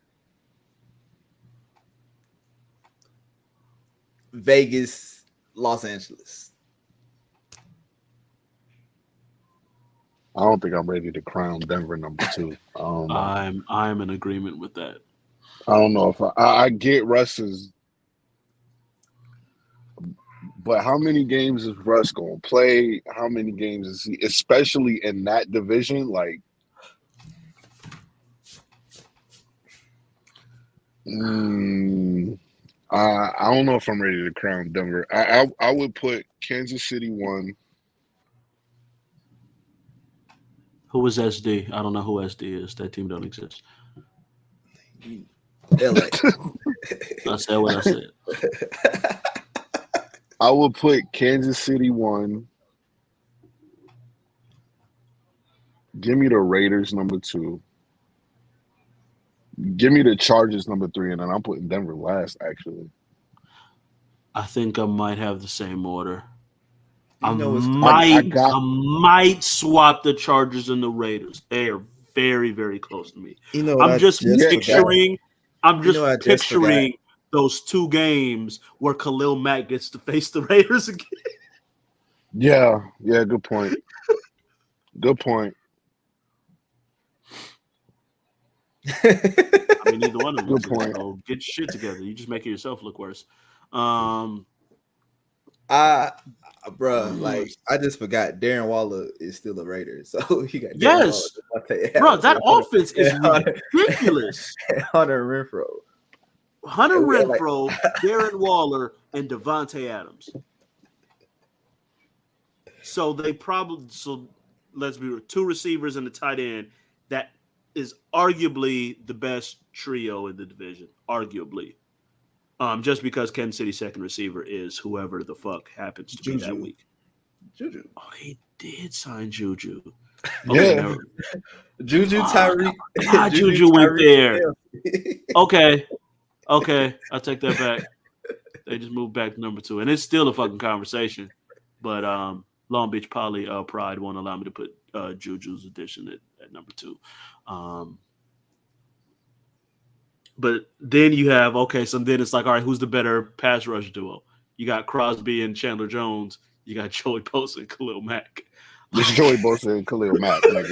Vegas, Los Angeles. I don't think I'm ready to crown Denver number 2. I'm in agreement with that. I don't know if I get Russ's, but how many games is Russ gonna play? How many games is he, especially in that division? Like, I don't know if I'm ready to crown Denver. I would put Kansas City 1. Who is SD? I don't know who SD is. That team don't exist. LA. I said what I said. I would put Kansas City 1. Give me the Raiders number 2. Give me the Chargers number 3, and then I'm putting Denver last, actually. I think I might have the same order. I might swap the Chargers and the Raiders. They are very, very close to me. I'm just picturing those 2 games where Khalil Mack gets to face the Raiders again. Yeah, good point. Good point. I mean, neither one of them. Good point. So get shit together. You just making yourself look worse. Bro, like I just forgot Darren Waller is still a Raider. So you got Darren Yes, Waller, bro, that offense is ridiculous. Hunter Renfro. Hunter And we had, like- Renfro, Darren Waller, and Devontae Adams. So let's be real, 2 receivers and a tight end. That is arguably the best trio in the division. Arguably. Just because Kansas City's second receiver is whoever the fuck happens to be that week. Juju. Oh, he did sign Juju. Yeah. Juju Tyreek. Juju went there. Okay, I take that back. They just moved back to number 2, and it's still a fucking conversation. But Long Beach Poly Pride won't allow me to put Juju's addition at number 2. But then you have so then it's like, all right, who's the better pass rush duo? You got Crosby and Chandler Jones. You got Joey Bosa and Khalil Mack. It's Joey Bosa and Khalil Mack. Like,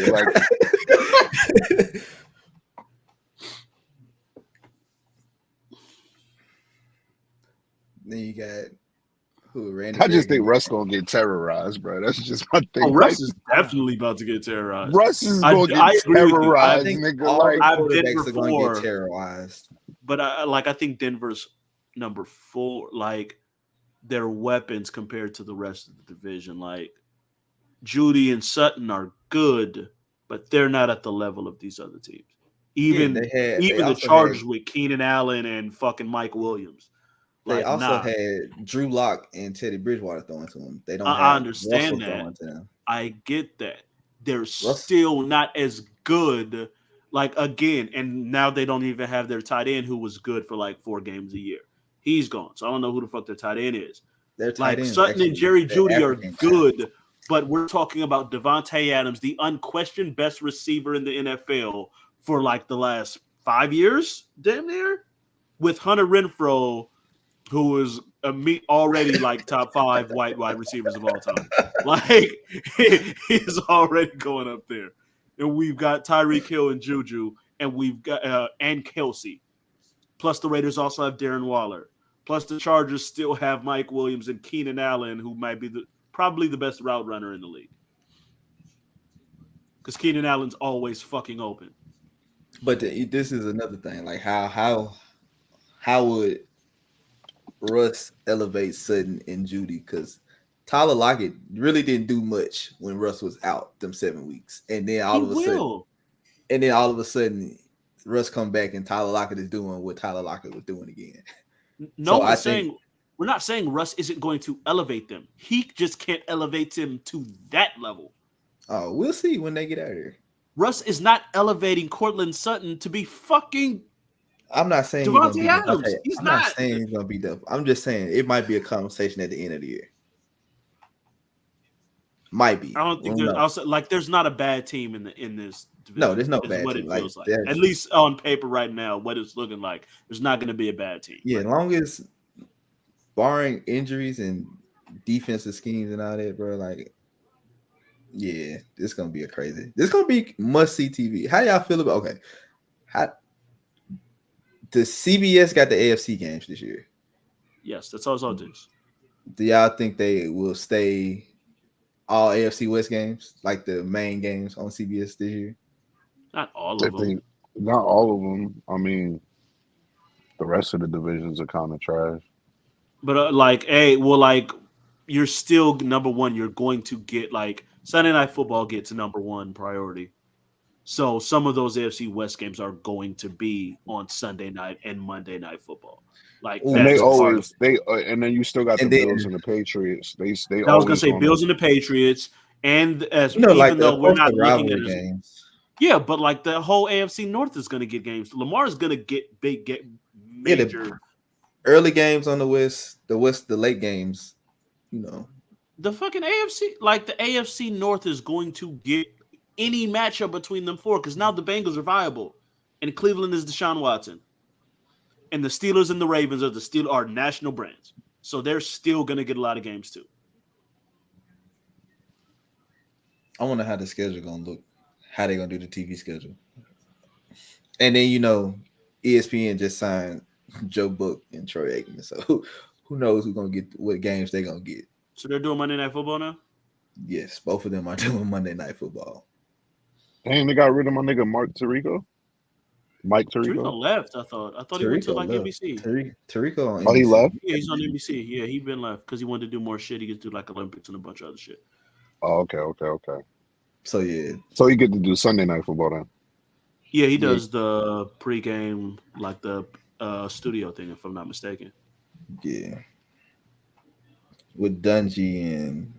then you got Randy. I just think Russ gonna get terrorized, bro. That's just my thing. Russ is definitely about to get terrorized. Russ is gonna get terrorized. I think nigga. all Like, quarterbacks are gonna get terrorized. But I think Denver's number 4. Like their weapons compared to the rest of the division, like Judy and Sutton are good, but they're not at the level of these other teams. Even the Chargers with Keenan Allen and fucking Mike Williams. They also had Drew Lock and Teddy Bridgewater throwing to him. They don't. I understand that. I get that. They're still not as good. Like again, and now they don't even have their tight end who was good for like 4 games a year. He's gone, so I don't know who the fuck their tight end is. Their tight end, Sutton and Jerry Jeudy are good, but we're talking about Devontae Adams, the unquestioned best receiver in the NFL for like the last 5 years, damn near, with Hunter Renfro, who is already like top 5 white wide receivers of all time. Like he's already going up there. And we've got Tyreek Hill and Juju, and we've got and Kelsey. Plus the Raiders also have Darren Waller. Plus the Chargers still have Mike Williams and Keenan Allen, who might be probably the best route runner in the league. Because Keenan Allen's always fucking open. But this is another thing. Like how would Russ elevate Sutton and Judy? Because Tyler Lockett really didn't do much when Russ was out them 7 weeks, and then all of a sudden, Russ come back and Tyler Lockett is doing what Tyler Lockett was doing again. No, we're not saying Russ isn't going to elevate them. He just can't elevate them to that level. Oh, we'll see when they get out of here. Russ is not elevating Cortland Sutton to be fucking. I'm not saying Devontae Adams. I'm not saying he's gonna be the. I'm just saying it might be a conversation at the end of the year. Might be. I don't think there's not a bad team in this division. No, there's no bad what team. It feels like. At least on paper right now, what it's looking like, there's not going to be a bad team. Yeah, as long as barring injuries and defensive schemes and all that, bro. Like, yeah, this is gonna be This is gonna be must see TV. How y'all feel about? Okay, the CBS got the AFC games this year. Yes, that's all it is. Do y'all think they will stay all AFC West games, like the main games on CBS this year? Not all of them. Not all of them. I mean, the rest of the divisions are kind of trash. But you're still number one. You're going to get like Sunday Night Football gets number 1 priority. So some of those AFC West games are going to be on Sunday night and Monday Night Football. Like, and and then you still got the Bills and the Patriots. I was gonna say Bills and the Patriots, and as even though we're not looking at games. Yeah, but like the whole AFC North is gonna get games. Lamar's gonna get major early games on the West, the late games. You know, the fucking AFC, like the AFC North is going to get any matchup between them 4 because now the Bengals are viable, and Cleveland is Deshaun Watson. And the Steelers and the Ravens are national brands. So they're still going to get a lot of games too. I wonder how the schedule going to look. How they going to do the TV schedule. And then ESPN just signed Joe Book and Troy Aikman. So who knows who's gonna get what games they're gonna get. So they're doing Monday Night Football now? Yes, both of them are doing Monday Night Football. Damn, they got rid of my nigga Mike Tirico. Tirico left, I thought he went to like left. NBC. Tirico on Oh, NBC. he left? Yeah, he's on NBC. Yeah, he been left because he wanted to do more shit. He could do like Olympics and a bunch of other shit. Oh, okay. So yeah. So he get to do Sunday Night Football then. Yeah, he does the pregame, like the studio thing, if I'm not mistaken. Yeah. With Dungy and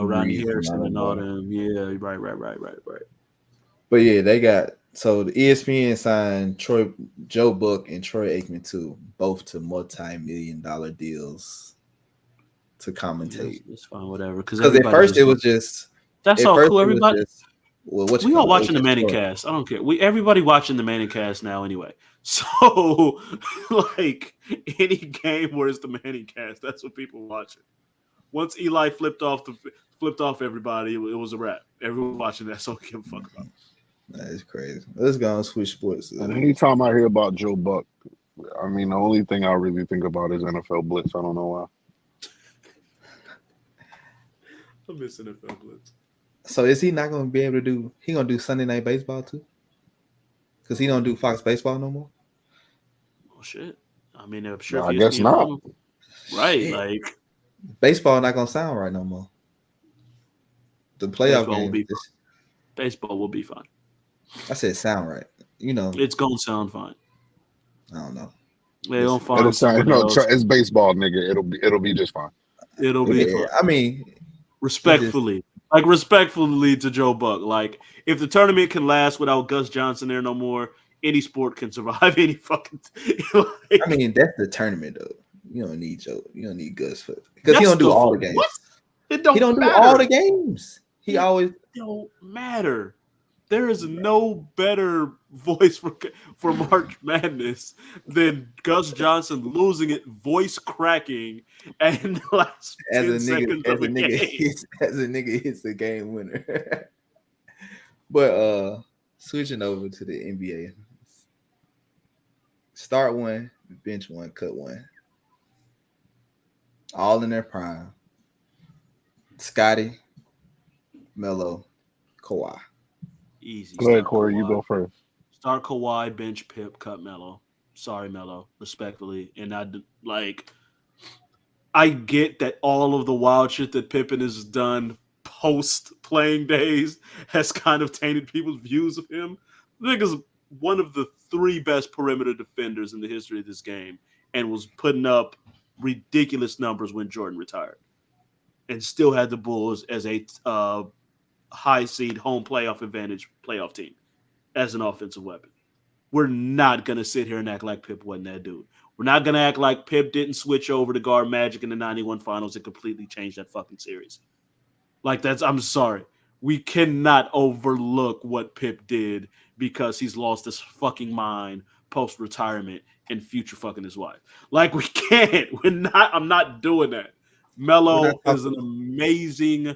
Ronnie Reed Harrison and all that. them. Yeah, right. But yeah, they got so the ESPN signed Joe Buck and Troy Aikman too, both to multi-million-dollar deals to commentate. It's fine, whatever. Because at first it was just that's all cool. Everybody, we all watching the Manning cast. I don't care. Everybody watching the Manning cast now anyway. So like any game where it's the Manning cast, that's what people watching. Once Eli flipped off everybody, it was a wrap. Everyone watching that, so I don't give a fuck about it. That is crazy. Let's go and switch sports. And anytime I hear about Joe Buck, I mean, the only thing I really think about is NFL Blitz. I don't know why. I miss NFL Blitz. So is he not going to be able to do? He going to do Sunday Night Baseball too? Because he don't do Fox Baseball no more. Oh shit! I mean, I'm sure. No, I guess not. Right, Shit. like baseball not going to sound right no more. The playoff game. Baseball will be fine. I said sound right. It's gonna sound fine. I don't know. They don't find It'll sound, it's baseball, nigga. It'll be just fine. It'll be fine. I mean, respectfully to Joe Buck. Like, if the tournament can last without Gus Johnson there no more, any sport can survive any fucking. I mean, that's the tournament though. You don't need Joe. You don't need Gus because he don't do all the games. What? He don't do all the games. He always don't matter. There is no better voice for March Madness than Gus Johnson losing it, voice cracking, and the last 10 seconds of the game. As a nigga hits the game winner. But switching over to the NBA. Start one, bench one, cut one. All in their prime. Scotty, Melo, Kawhi. Easy. Go ahead, Corey. You go first. Start Kawhi, bench Pip, cut Melo. Sorry, Melo, respectfully. And I get that all of the wild shit that Pippen has done post playing days has kind of tainted people's views of him. I think is one of the 3 best perimeter defenders in the history of this game and was putting up ridiculous numbers when Jordan retired and still had the Bulls as a high seed home playoff advantage playoff team as an offensive weapon. We're not going to sit here and act like Pip wasn't that dude. We're not going to act like Pip didn't switch over to guard Magic in the 91 finals and completely change that fucking series. I'm sorry. We cannot overlook what Pip did because he's lost his fucking mind post-retirement and future fucking his wife. Like, we can't. I'm not doing that. Melo is an amazing,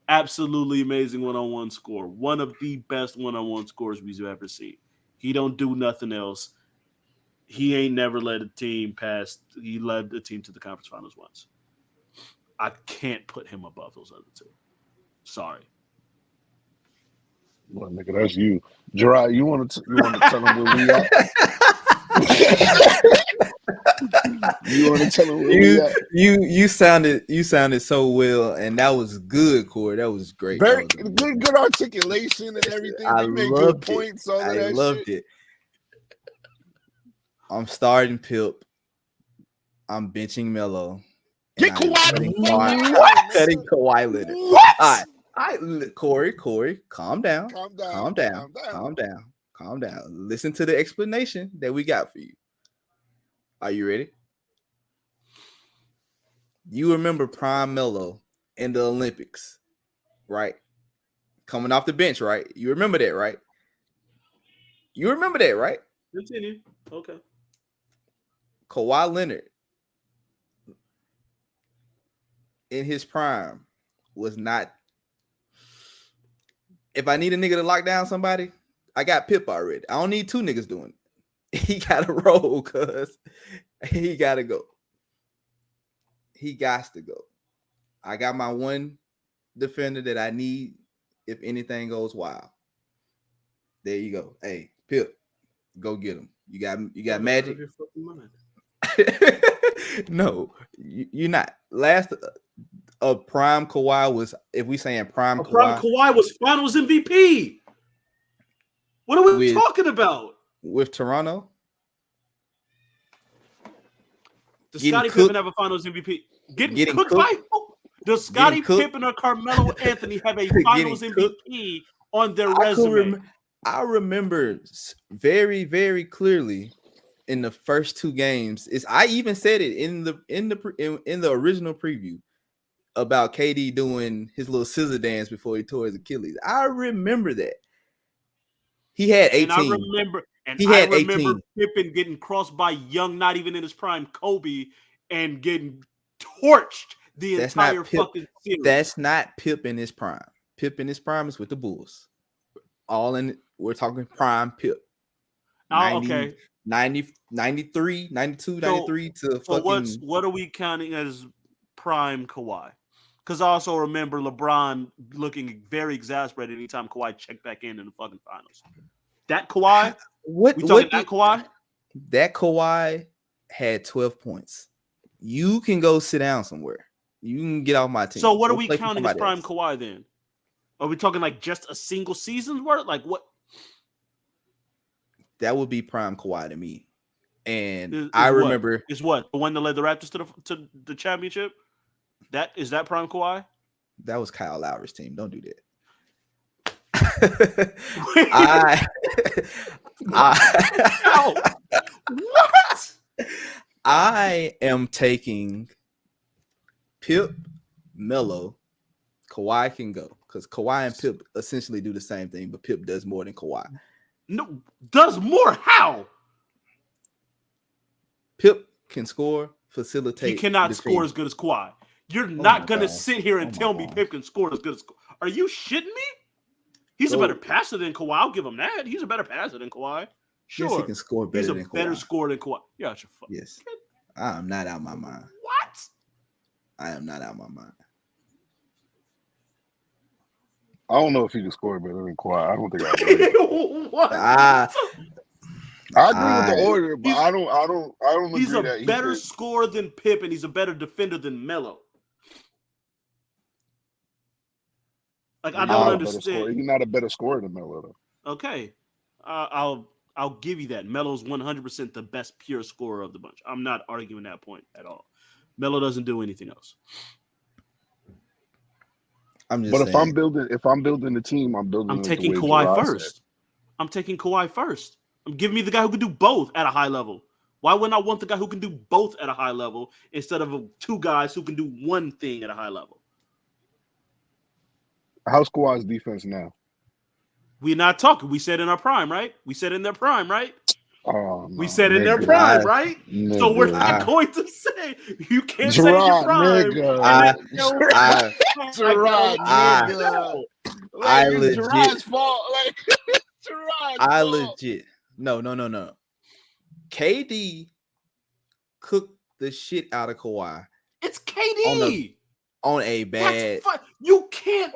absolutely amazing one-on-one scorer. One of the best one-on-one scorers we've ever seen. He don't do nothing else. He ain't never led a team he led the team to the conference finals once. I can't put him above those other 2. Sorry. Well, nigga, that's you. Jarrod, you want to tell him where we at? You want to tell him where we at? You sounded so well, and that was good, Corey. That was great. Very good articulation and everything. I You made loved good points. All of I that loved shit. it. I'm starting Pip. I'm benching Melo. Get Kawhi. Cutting Kawhi Leonard. What? All right, Corey, calm down. Calm down. Listen to the explanation that we got for you. Are you ready? You remember Prime Melo in the Olympics, right? Coming off the bench, right? You remember that, right? Continue. Okay. Kawhi Leonard in his prime was not. If I need a nigga to lock down somebody, I got Pip already. I don't need two niggas doing it. He got to roll, cuz he got to go. He got to go. I got my one defender that I need if anything goes wild. There you go. Hey, Pip, go get him. You got Magic. No, you're not. Last prime Kawhi was, if we saying prime Kawhi was Finals MVP. What are we talking about? With Toronto? Does Scottie Pippen have a Finals MVP? Getting cooked by who? Does Scottie Pippen or Carmelo Anthony have a Finals MVP on their resume? I remember very, very clearly in the first two games. I even said it in the original preview about KD doing his little scissor dance before he tore his Achilles. I remember that. He had 18. And I remember Pippen getting crossed by young, not even in his prime, Kobe, and getting torched the entire fucking series. That's not Pip in his prime. Pip in his prime is with the Bulls. We're talking prime Pip. 90, 93, 92, 93 to fucking. What are we counting as prime Kawhi? Because I also remember LeBron looking very exasperated anytime Kawhi checked back in the fucking finals. That Kawhi? That Kawhi? That Kawhi had 12 points. You can go sit down somewhere. You can get off my team. So what are we counting as prime Kawhi then? Are we talking like just a single season's worth? Like what? That would be prime Kawhi to me. And I remember is what the one that led the Raptors to the championship. Is that prime Kawhi? That was Kyle Lowry's team. Don't do that. What? I am taking Pip, Melo. Kawhi can go because Kawhi and Pip essentially do the same thing, but Pip does more than Kawhi. No, does more? How? Pip can score, facilitate. He cannot score as good as Kawhi. You're not going to sit here and tell me Pip can score as good as Kawhi. Are you shitting me? He's a better passer than Kawhi. I'll give him that. He's a better passer than Kawhi. Sure. Yes, he can score better than Kawhi. He's a better scorer than Kawhi. Yeah, your fuck. Yes. I am not out of my mind. What? I am not out of my mind. I don't know if he can score better than Kawhi. I don't think I agree. What? I agree with the order, but I don't agree he's that he's a better scorer than Pip, and he's a better defender than Melo. Like I don't understand. He's not a better scorer than Melo, though. Okay, I'll give you that. Melo's 100% the best pure scorer of the bunch. I'm not arguing that point at all. Melo doesn't do anything else. If I'm building the team, I'm taking Kawhi first. I'm taking Kawhi first. Give me the guy who can do both at a high level. Why wouldn't I want the guy who can do both at a high level instead of two guys who can do one thing at a high level? How's Kawhi's defense now? We're not talking. We said in our prime, right? We said in their prime, right? Oh, no, we said in their prime, right? So we're not going to say you can't say your prime. Jarrod, Jarrod's fault. Like Jarrod's legit. No. KD cooked the shit out of Kawhi. It's KD on a bad. You can't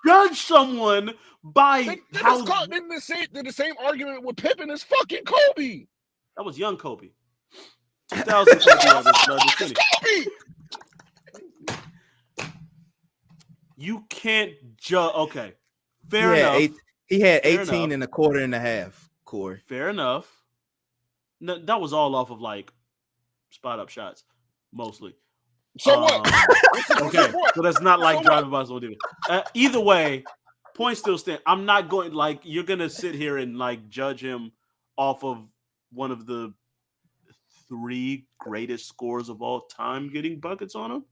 judge someone by how. Did the same argument with Pippen is fucking Kobe. That was young Kobe. 2000 Kobe. You can't judge. Okay, fair enough. He had 18 and a quarter and a half. Corey. Fair enough. No, that was all off of like spot up shots, mostly. So what? Okay, so that's not like driving by someone. Either way, point still stand. I'm not going like you're gonna sit here and like judge him off of one of the 3 greatest scorers of all time getting buckets on him.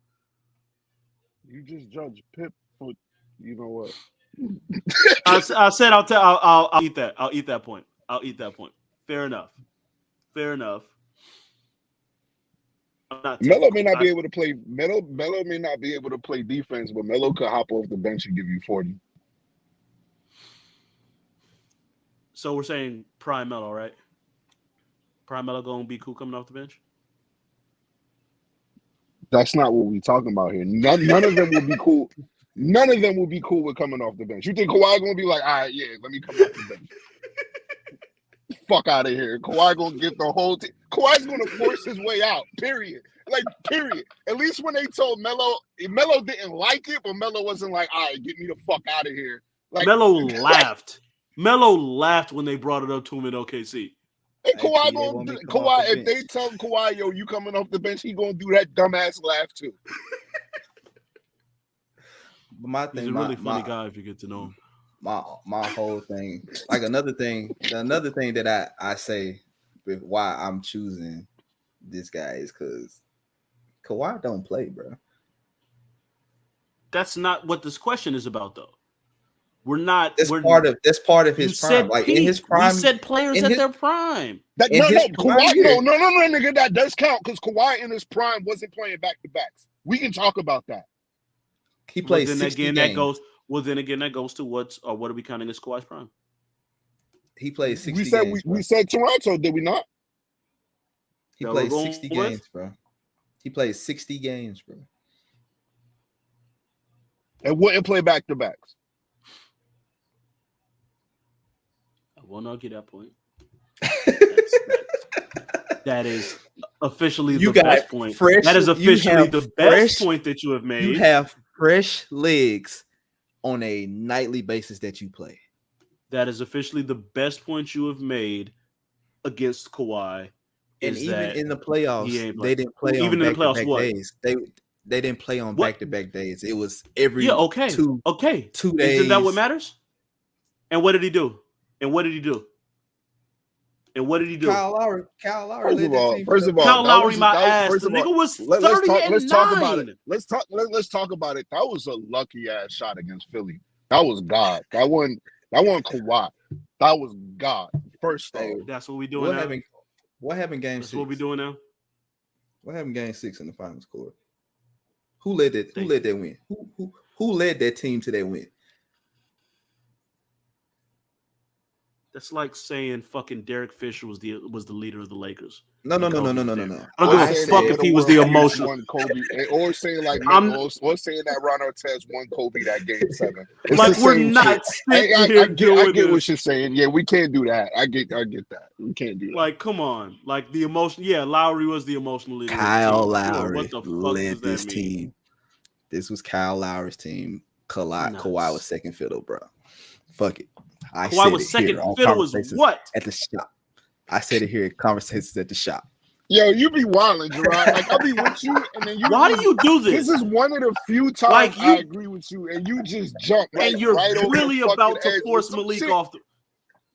You just judge Pip for you know what? I said I'll eat that. I'll eat that point. Fair enough. Melo may not be able to play. Melo may not be able to play defense, but Melo could hop off the bench and give you 40. So we're saying Prime Melo, right? Prime Melo gonna be cool coming off the bench. That's not what we're talking about here. None of them will be cool. None of them will be cool with coming off the bench. You think Kawhi gonna be like, all right, yeah, let me come off the bench. Fuck out of here. Kawhi gonna get the whole team. Kawhi's gonna force his way out. Period. Like, period. At least when they told Melo didn't like it, but Melo wasn't like, all right, get me the fuck out of here. Like Melo laughed. Melo laughed when they brought it up to him in OKC. And Kawhi, if they tell Kawhi, yo, you coming off the bench, he gonna do that dumbass laugh too. But my thing, he's a really funny guy if you get to know him. My whole thing, like another thing that I say with why I'm choosing this guy is because Kawhi don't play, bro. That's not what this question is about, though. We're not. That's part of his prime. Like in his prime, we said players at their prime. Kawhi, no, nigga, that does count because Kawhi in his prime wasn't playing back to backs. We can talk about that. He plays 60 games. Then again, that goes to what are we counting as Kawhi's prime? He plays 60 games. We said Toronto, did we not? He plays 60 games, bro. He plays 60 games, bro. And wouldn't play back to backs. I won't argue that point. That is officially the best point. That is officially the best point that you have made. You have fresh legs on a nightly basis that you play. That is officially the best point you have made against Kawhi. And even in the playoffs, they didn't play on back-to-back days. They didn't play on back-to-back days. It was every 2 days. Isn't that what matters? And what did he do? Kyle Lowry. First of all, Kyle Lowry, my ass. The nigga was 30-9. Let's talk about it. Let's talk about it. That was a lucky ass shot against Philly. That was God. That wasn't Kawhi. That was God. First off, that's what we doing now. What happened game 6? That's what we doing now. What happened game 6 in the final score? Who led that? Who led that win? Who led that team to that win? That's like saying fucking Derek Fisher was the leader of the Lakers. No. I don't give a fuck if he was the emotional. Or saying like, or saying that Ron Artest won Kobe that game 7. It's like we're not. I get what you're saying. Yeah, we can't do that. I get that. We can't do that. Like, come on. Like the emotion. Yeah, Lowry was the emotional leader. Kyle Lowry led this team. This was Kyle Lowry's team. Kawhi was second fiddle, bro. Fuck it. Kawhi was second fiddle was what? At the shop. I said it here at Conversations at the Shop. Yo, you be wilding, Jarrod. Like, I'll be with you, and then you. Why do you do this? This is one of the few times I agree with you, and you just jump. And you're really about to force Malik off the.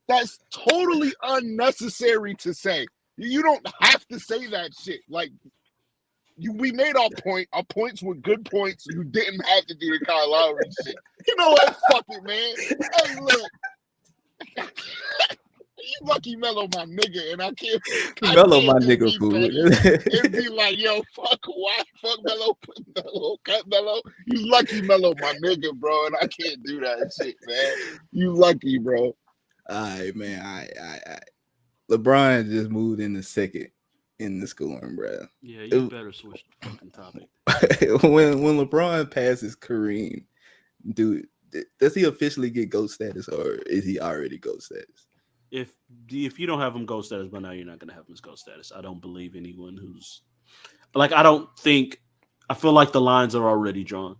That's totally unnecessary to say. You don't have to say that shit. Like, we made our point. Our points were good points. You didn't have to do the Kyle Lowry shit. You know what? Fuck it, man. Hey, look. You lucky Melo, my nigga, and I can't. Melo, my nigga, fool. It'd be like, yo, fuck Kawhi, fuck Melo, cut Melo. You lucky Melo, my nigga, bro, and I can't do that shit, man. You lucky, bro. All right, man. I LeBron just moved in the second in the scoring, bro. Yeah, you better switch the fucking topic. when LeBron passes Kareem, dude, does he officially get GOAT status, or is he already GOAT status? If you don't have him GOAT status by now, you're not going to have him as GOAT status. I don't believe anyone who's like, I feel like the lines are already drawn.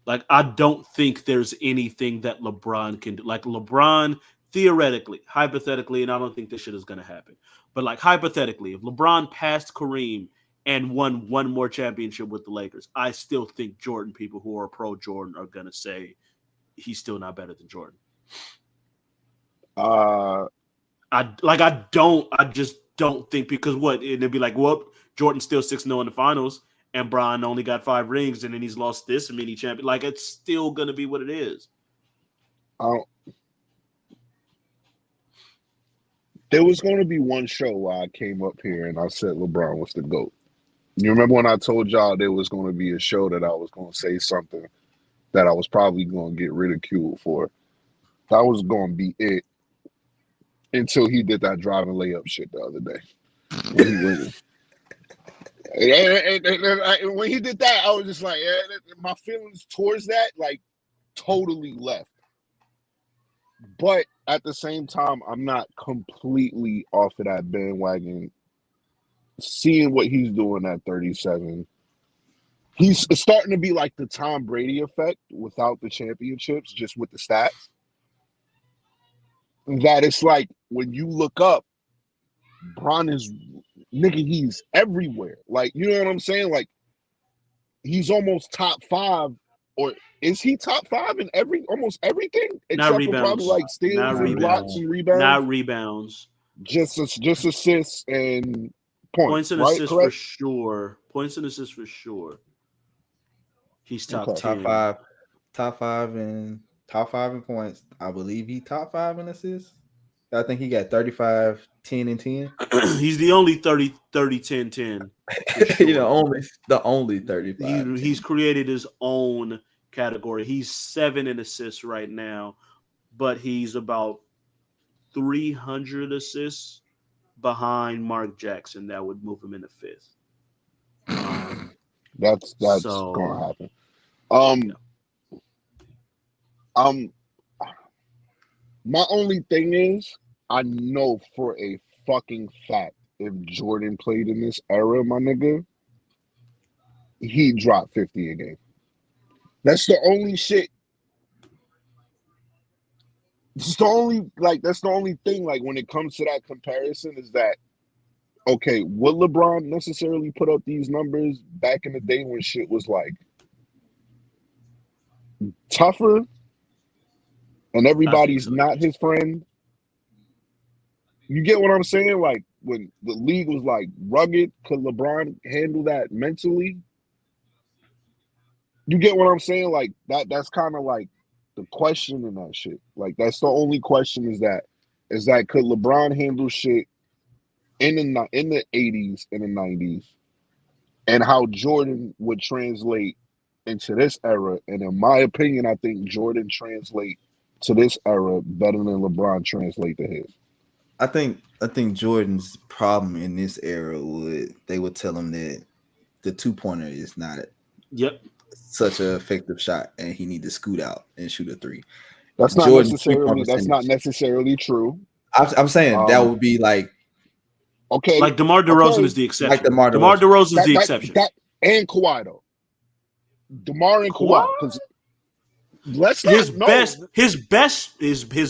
Like, I don't think there's anything that LeBron can do. Like, LeBron, theoretically, hypothetically, and I don't think this shit is going to happen, but like hypothetically, if LeBron passed Kareem and won one more championship with the Lakers, I still think Jordan people who are pro Jordan are going to say he's still not better than Jordan. I just don't think, because what? It'd be like, well, Jordan's still 6-0 in the finals, and Bron only got 5 rings, and then he's lost this many champions. Like, it's still gonna be what it is. There was going to be one show where I came up here and I said LeBron was the GOAT. You remember when I told y'all there was going to be a show that I was going to say something that I was probably going to get ridiculed for? That was gonna be it until he did that driving layup shit the other day when he went. And when he did that, I was just like, my feelings towards that, like, totally left. But at the same time, I'm not completely off of that bandwagon. Seeing what he's doing at 37, he's starting to be like the Tom Brady effect without the championships, just with the stats. That it's like when you look up, Bron is nigga, he's everywhere. Like, you know what I'm saying? Like, he's almost top 5, or is he top 5 in almost everything except for probably like steals and blocks and rebounds? Not rebounds. Just assists and points and right? assists Correct? for sure. Points and assists for sure. He's top 10. Top five in points. I believe he top 5 in assists. I think he got 35, 10, and 10. He's the only 30, 10, 10. Sure. the only 35. He's created his own category. He's 7 in assists right now, but he's about 300 assists behind Mark Jackson. That would move him into 5th. That's gonna happen. My only thing is, I know for a fucking fact, if Jordan played in this era, my nigga, he'd drop 50 a game. That's the only shit. That's the only thing, like, when it comes to that comparison, is that, okay, would LeBron necessarily put up these numbers back in the day when shit was, like, tougher and everybody's not his friend? You get what I'm saying? Like, when the league was, like, rugged, could LeBron handle that mentally? You get what I'm saying? Like, that's kind of like the question in that shit. Like, that's the only question, is that could LeBron handle shit in the 80s and the 90s, and how Jordan would translate into this era. And in my opinion, I think Jordan translate to this era better than LeBron translate to his. I think Jordan's problem in this era they would tell him that the 2-pointer is not such an effective shot, and he need to scoot out and shoot a 3. That's not necessarily true. I'm saying that would be like, okay, like DeMar DeRozan is the exception. Like DeMar DeRozan is the exception. And Kawhi, though. DeMar and Kawhi, because his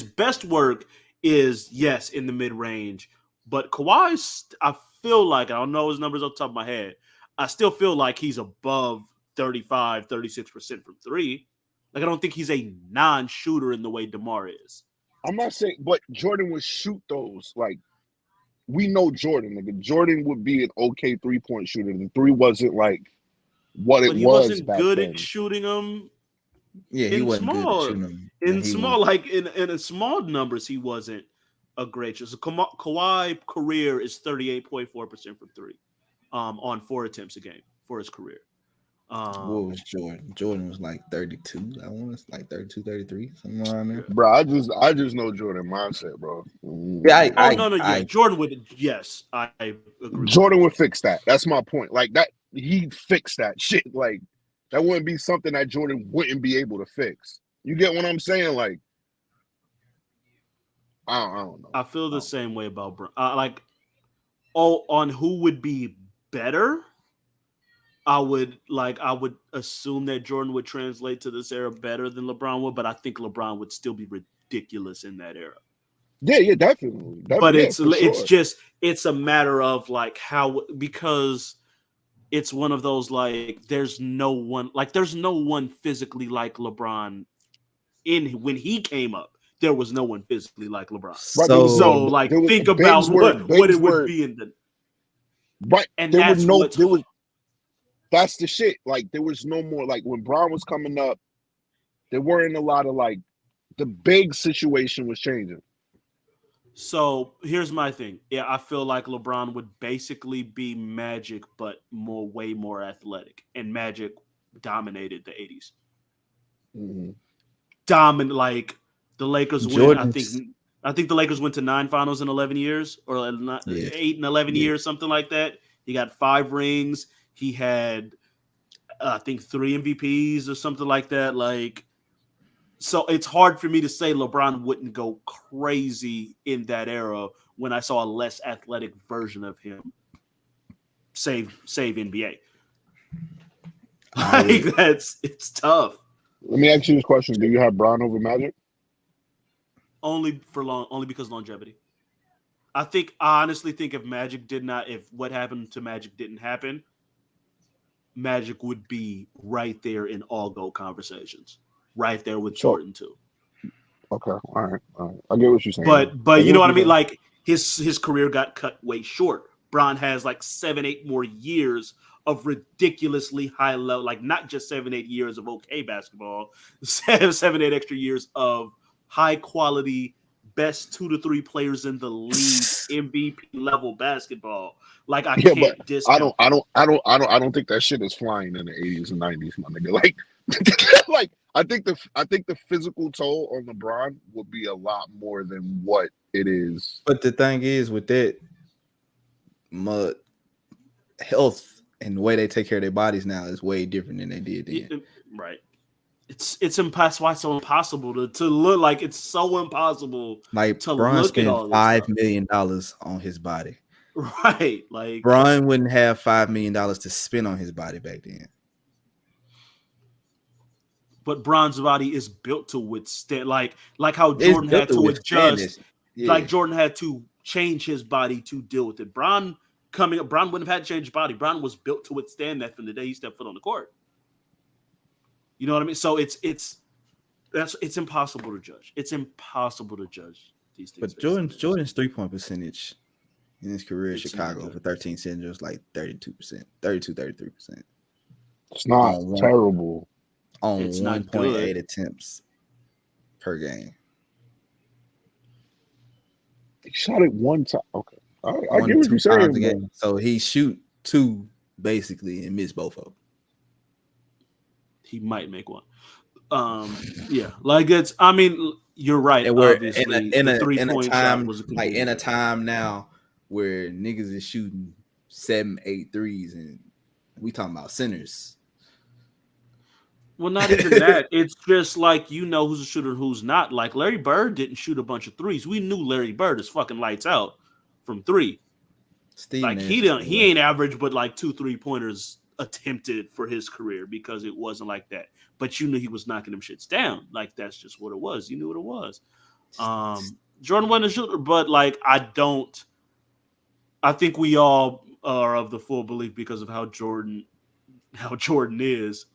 best work is, yes, in the mid range, but Kawhi, I feel like, I don't know his numbers off the top of my head, I still feel like he's above 35, 36% from 3. Like, I don't think he's a non-shooter in the way DeMar is. I'm not saying, but Jordan would shoot those. Like, we know Jordan, nigga. Jordan would be an okay 3-point shooter. The 3 wasn't like what it was. He wasn't back good then. at shooting them. Yeah, he wasn't good at shooting them. In small numbers, he wasn't a great shooter. So Kawhi career is 38.4% from 3, on 4 attempts a game for his career. What was Jordan? Jordan was like 32. I want to like 32, 33, something around there. Bro, I just know Jordan mindset, bro. Yeah, Jordan would. Yes, I agree. Jordan would fix that. That's my point. Like, that, he fixed that shit. Like, that wouldn't be something that Jordan wouldn't be able to fix. You get what I'm saying? Like, I don't know. I feel the same way about on who would be better. I would assume that Jordan would translate to this era better than LeBron would, but I think LeBron would still be ridiculous in that era. Yeah, definitely. But it's a matter of like how, because it's one of those, like, there's no one physically like LeBron when he came up. There was no one physically like LeBron. So think about what it would be in the right. And that's the shit. Like, there was no more, like, when Bron was coming up, there weren't a lot of, like, the big situation was changing. So here's my thing. Yeah, I feel like LeBron would basically be Magic, but way more athletic. And Magic dominated the 80s. Mm-hmm. The Lakers win. Jordan's, I think the Lakers went to 9 finals in 11 years, or 8 and 11 years, something like that. He got 5 rings. He had, I think, 3 MVPs or something like that. Like, so it's hard for me to say LeBron wouldn't go crazy in that era when I saw a less athletic version of him. Save NBA. Like it's tough. Let me ask you this question: do you have Bron over Magic? Only because longevity. I honestly think if what happened to Magic didn't happen, Magic would be right there in all GOAT conversations, right there with Jordan too. Okay, all right. I get what you're saying. But you know what I mean? Like his career got cut way short. Bron has like 7-8 more years of ridiculously high level, like not just 7-8 years of okay basketball, 7-8 extra years of high quality, best 2 to 3 players in the league, MVP level basketball. Like I can't discount. I don't think that shit is flying in the 80s and 90s, my nigga. Like I think the physical toll on LeBron would be a lot more than what it is. But the thing is with that, health and the way they take care of their bodies now is way different than they did then. Right. It's impossible. Why it's so impossible to look like it's so impossible. Like to Bron look spent at all $5 million on his body. Right. Like Bron wouldn't have $5 million to spend on his body back then. But Bron's body is built to withstand, like how Jordan had to adjust. Yeah. Like Jordan had to change his body to deal with it. Bron wouldn't have had to change his body. Bron was built to withstand that from the day he stepped foot on the court. You know what I mean? So it's impossible to judge. It's impossible to judge these things. But Jordan's 3-point percentage in his career in Chicago for 13 seasons was like 32%, 33%. It's not terrible. On 1.8 attempts per game. He shot it one time. Okay. I get what you're saying. So he shoot 2 basically and miss both of them. He might make one. Yeah. Like you're right. And we're obviously, in a time now where niggas is shooting 7-8 threes and we talking about centers. Well, not even that. It's just like who's a shooter and who's not. Like Larry Bird didn't shoot a bunch of threes. We knew Larry Bird is fucking lights out from 3. Like he ain't average, but like 2 3-pointers attempted for his career because it wasn't like that. But you knew he was knocking them shits down. Like that's just what it was. You knew what it was. Jordan wasn't a shooter, but like I think we all are of the full belief because of how Jordan is.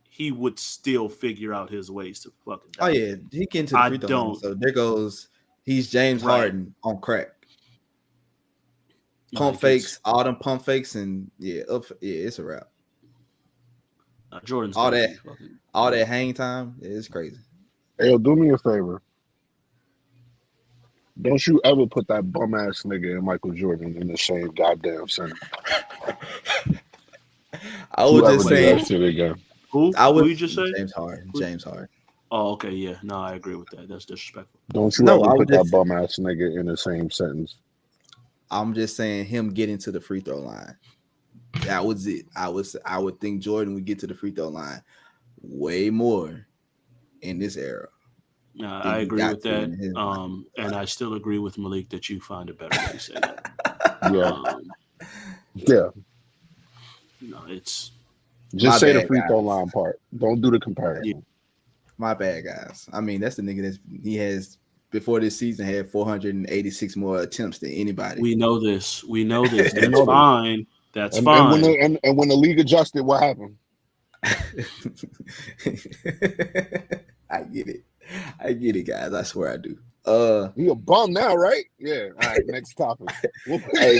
He would still figure out his ways to fucking die. Oh yeah, he get into the free throw line. So there goes. He's James Harden on crack. Pump fakes, all them pump fakes, and it's a wrap. Jordan's all that hang time is crazy. Hey, do me a favor. Don't you ever put that bum ass nigga and Michael Jordan in the same goddamn center. I would just say shit again. Who you just say? James Harden. Oh, okay, yeah. No, I agree with that. That's disrespectful. Don't you ever put that bum ass nigga in the same sentence. I'm just saying him getting to the free throw line. That was it. I would think Jordan would get to the free throw line way more in this era. I agree with that. And I still agree with Malik that you find it better to say that. Yeah. No, it's just say the free throw line part. Don't do the comparison. Yeah. My bad, guys. I mean, that's the nigga he has before this season had 486 more attempts than anybody. We know this. That's fine. That's fine. And when the league adjusted, what happened? I get it, guys. I swear I do. He a bum now, right? Yeah. All right. Next topic. Hey,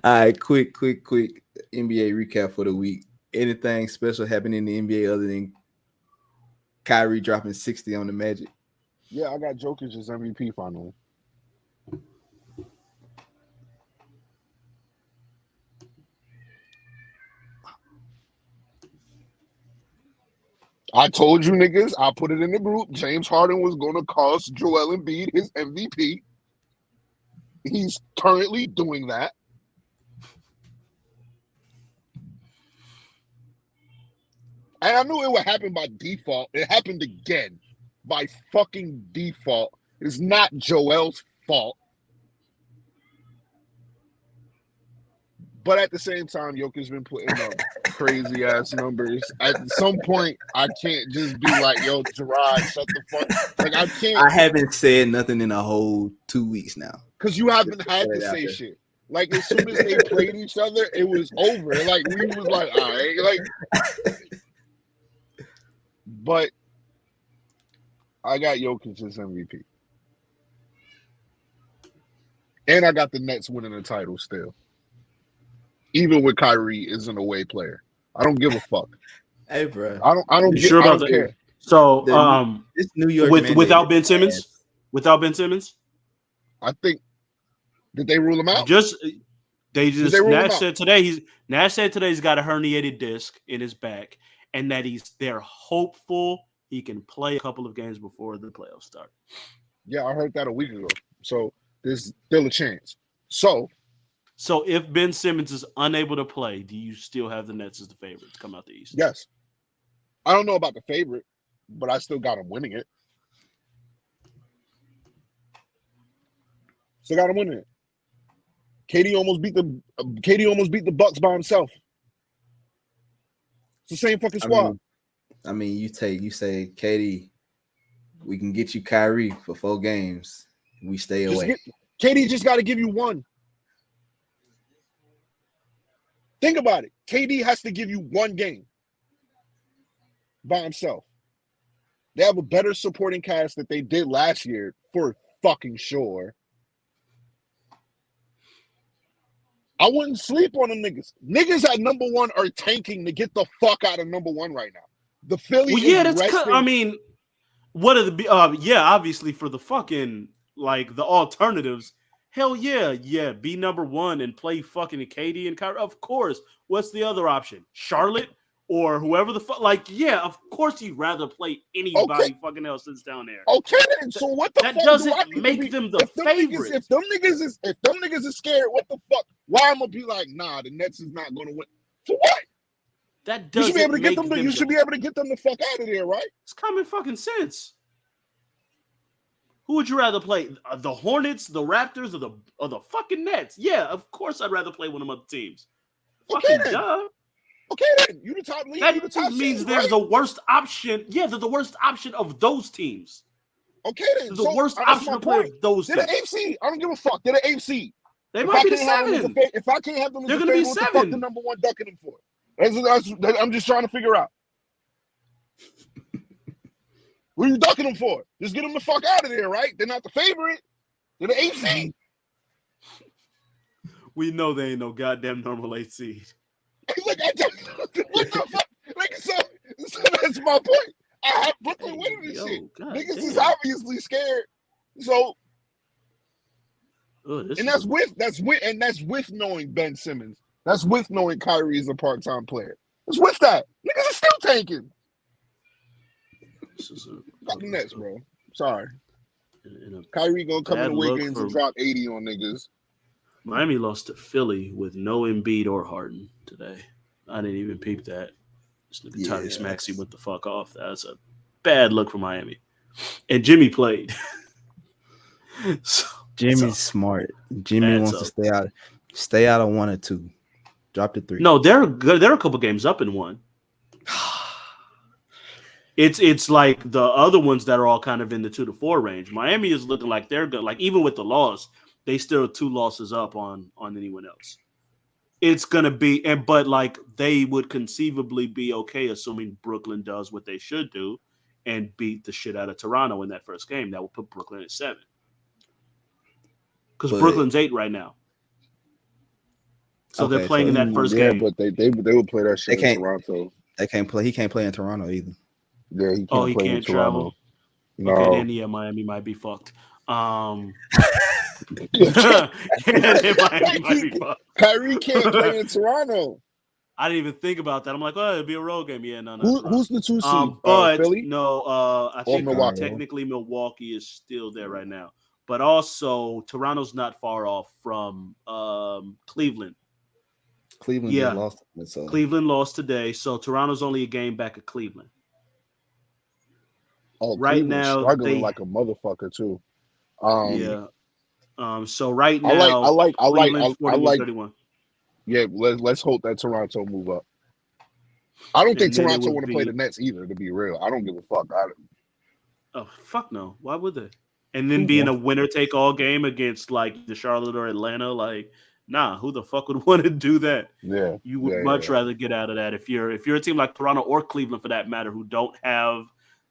all right. Quick NBA recap for the week. Anything special happened in the NBA other than Kyrie dropping 60 on the Magic? Yeah, I got Jokic as MVP finally. I told you niggas, I put it in the group. James Harden was going to cost Joel Embiid his MVP. He's currently doing that. And I knew it would happen by default. It happened again by fucking default. It's not Joel's fault. But at the same time, Jokic's been putting up crazy ass numbers. At some point, I can't just be like, yo, Jarrod, shut the fuck. Like, I can't. I haven't said nothing in a whole 2 weeks now. Because you haven't had to say shit. Like, as soon as they played each other, it was over. Like, we was like, all right. Like, but I got Jokic as MVP. And I got the Nets winning the title still. Even with Kyrie is an away player. I don't give a fuck. Hey, bro. I don't care. So, this New York without Ben Simmons? Without Ben Simmons? I think did they rule him out? Nash said today he's got a herniated disc in his back and that they're hopeful he can play a couple of games before the playoffs start. Yeah, I heard that a week ago. So there's still a chance. So if Ben Simmons is unable to play, do you still have the Nets as the favorite to come out the East? Yes. I don't know about the favorite, but I still got him winning it. Still got him winning it. KD almost beat the Bucks by himself. It's the same fucking squad. I mean, you say, KD, we can get you Kyrie for 4 games. We stay away. KD just got to give you one. Think about it. KD has to give you 1 game by himself. They have a better supporting cast that they did last year for fucking sure. I wouldn't sleep on them niggas. Niggas at number 1 are tanking to get the fuck out of number 1 right now. The Philly I mean, what are the obviously for the fucking like the alternatives. Hell yeah, be number 1 and play fucking KD and Kyrie. Of course. What's the other option? Charlotte or whoever the fuck? Like, yeah, of course you'd rather play anybody fucking else that's down there. Okay, then. So what the fuck? That doesn't make them the favorites. If them niggas is scared, what the fuck? Why I'm gonna be like, nah, the Nets is not gonna win. For what? That doesn't. You should be able to get them the fuck out of there, right? It's common fucking sense. Who would you rather play? The Hornets, the Raptors, or the fucking Nets? Yeah, of course I'd rather play one of them other teams. Fucking duh. Okay then, you the top league. That means they're the worst option. Yeah, they're the worst option of those teams. Okay then, they're the worst option to play those teams. They're the 8th seed. I don't give a fuck. They're the 8th seed. They might be the 7. If I can't have them, they're going to be 7. What the fuck the number 1 ducking them for? I'm just trying to figure out. What are you ducking them for? Just get them the fuck out of there, right? They're not the favorite. They're the 8th seed. We know they ain't no goddamn normal 8th seed. What the fuck? Like, so that's my point. I have Brooklyn winning this shit. Niggas is obviously scared. So, that's with knowing Ben Simmons. That's with knowing Kyrie is a part-time player. It's with that. Niggas are still tanking. Fuck the Nets, bro. Sorry. Kyrie gonna come in the away games and drop 80 on niggas. Miami lost to Philly with no Embiid or Harden today. I didn't even peep that. This nigga Tyrese Maxey went the fuck off. That's a bad look for Miami. And Jimmy played. Jimmy's smart. Jimmy wants to stay out of 1 or 2. Drop to 3. No, they're good. They're a couple games up in 1. It's like the other ones that are all kind of in the 2 to 4 range. Miami is looking like they're good. Like even with the loss, they still 2 losses up on anyone else. It's gonna be, but like they would conceivably be okay, assuming Brooklyn does what they should do and beat the shit out of Toronto in that first game. That will put Brooklyn at 7. Because Brooklyn's 8 right now. So they're playing in that first game. But they would play that shit in Toronto. They can't play. He can't play in Toronto either. Yeah, he can't play in Toronto. No. Okay, then yeah, Miami might be fucked. Miami might be fucked. Kyrie can't play in Toronto. I didn't even think about that. I'm like, oh, it'd be a road game. Yeah, no. Who's the 2 seed? But Philly? no, I think Milwaukee? technically Milwaukee is still there right now. But also, Toronto's not far off from Cleveland. Cleveland just lost. So. Cleveland lost today, so Toronto's only a game back of Cleveland. Oh, right Cleveland's now struggling like a motherfucker too. So right now, I like 31. Yeah, let's hope that Toronto move up. I don't think Toronto want to play the Nets either. To be real, I don't give a fuck. Oh fuck no! Why would they? And then being a winner take all game against like the Charlotte or Atlanta, like nah, who the fuck would want to do that? Yeah, you would much rather get out of that if you're a team like Toronto or Cleveland for that matter, who don't have.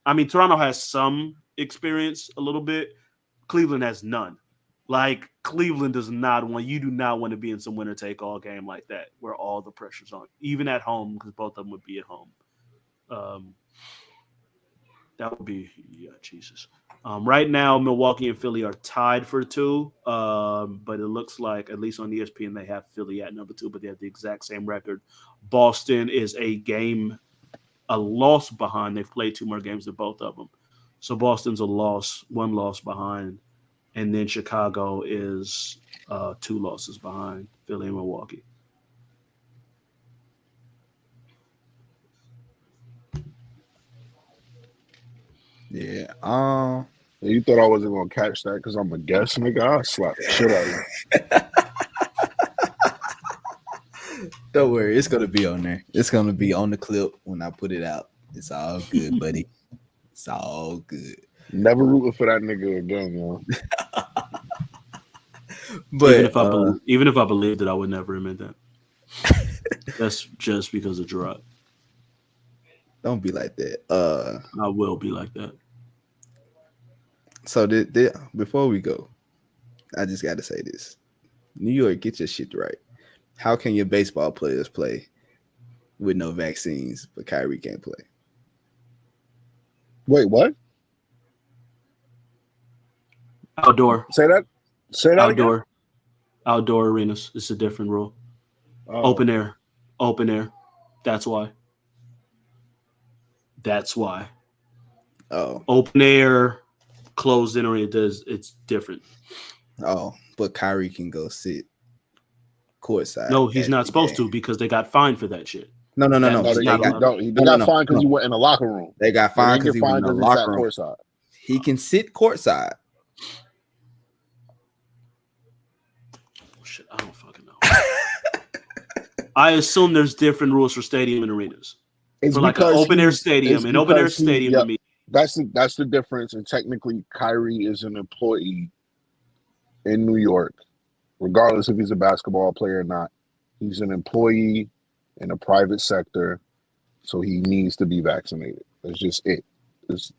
I mean, Toronto has some experience a little bit. Cleveland has none. Like Cleveland does not want. You do not want to be in some winner take all game like that where all the pressure's on, even at home because both of them would be at home. That would be Jesus. Right now, Milwaukee and Philly are tied for 2, but it looks like, at least on ESPN, they have Philly at number 2, but they have the exact same record. Boston is a loss behind. They've played 2 more games than both of them. So Boston's one loss behind, and then Chicago is 2 losses behind Philly and Milwaukee. Yeah. You thought I wasn't gonna catch that because I'm a guest, nigga? I'll slap the shit out of you. Don't worry, it's gonna be on there. It's gonna be on the clip when I put it out. It's all good, buddy. It's all good. Never rooting for that nigga again, yo. But even if I believed it, I would never admit that. That's just because of Jarrod. Don't be like that. I will be like that. So before we go, I just got to say this. New York, get your shit right. How can your baseball players play with no vaccines, but Kyrie can't play? Wait, what? Outdoor. Say that outdoor. Again? Outdoor arenas. It's a different rule. Oh. Open air. That's why. Oh. Open air, closed in arena, it's different. Oh, but Kyrie can go sit courtside. No, he's not supposed to because they got fined for that shit. No. They got fined because he went in the locker room. They got fined because he went in the locker room. Courtside. He can sit courtside. Shit, I don't fucking know. I assume there's different rules for stadium and arenas. It's for like an open air stadium. An open air stadium to me. That's the difference. And technically, Kyrie is an employee in New York, regardless if he's a basketball player or not. He's an employee in a private sector, so he needs to be vaccinated. That's just it. It's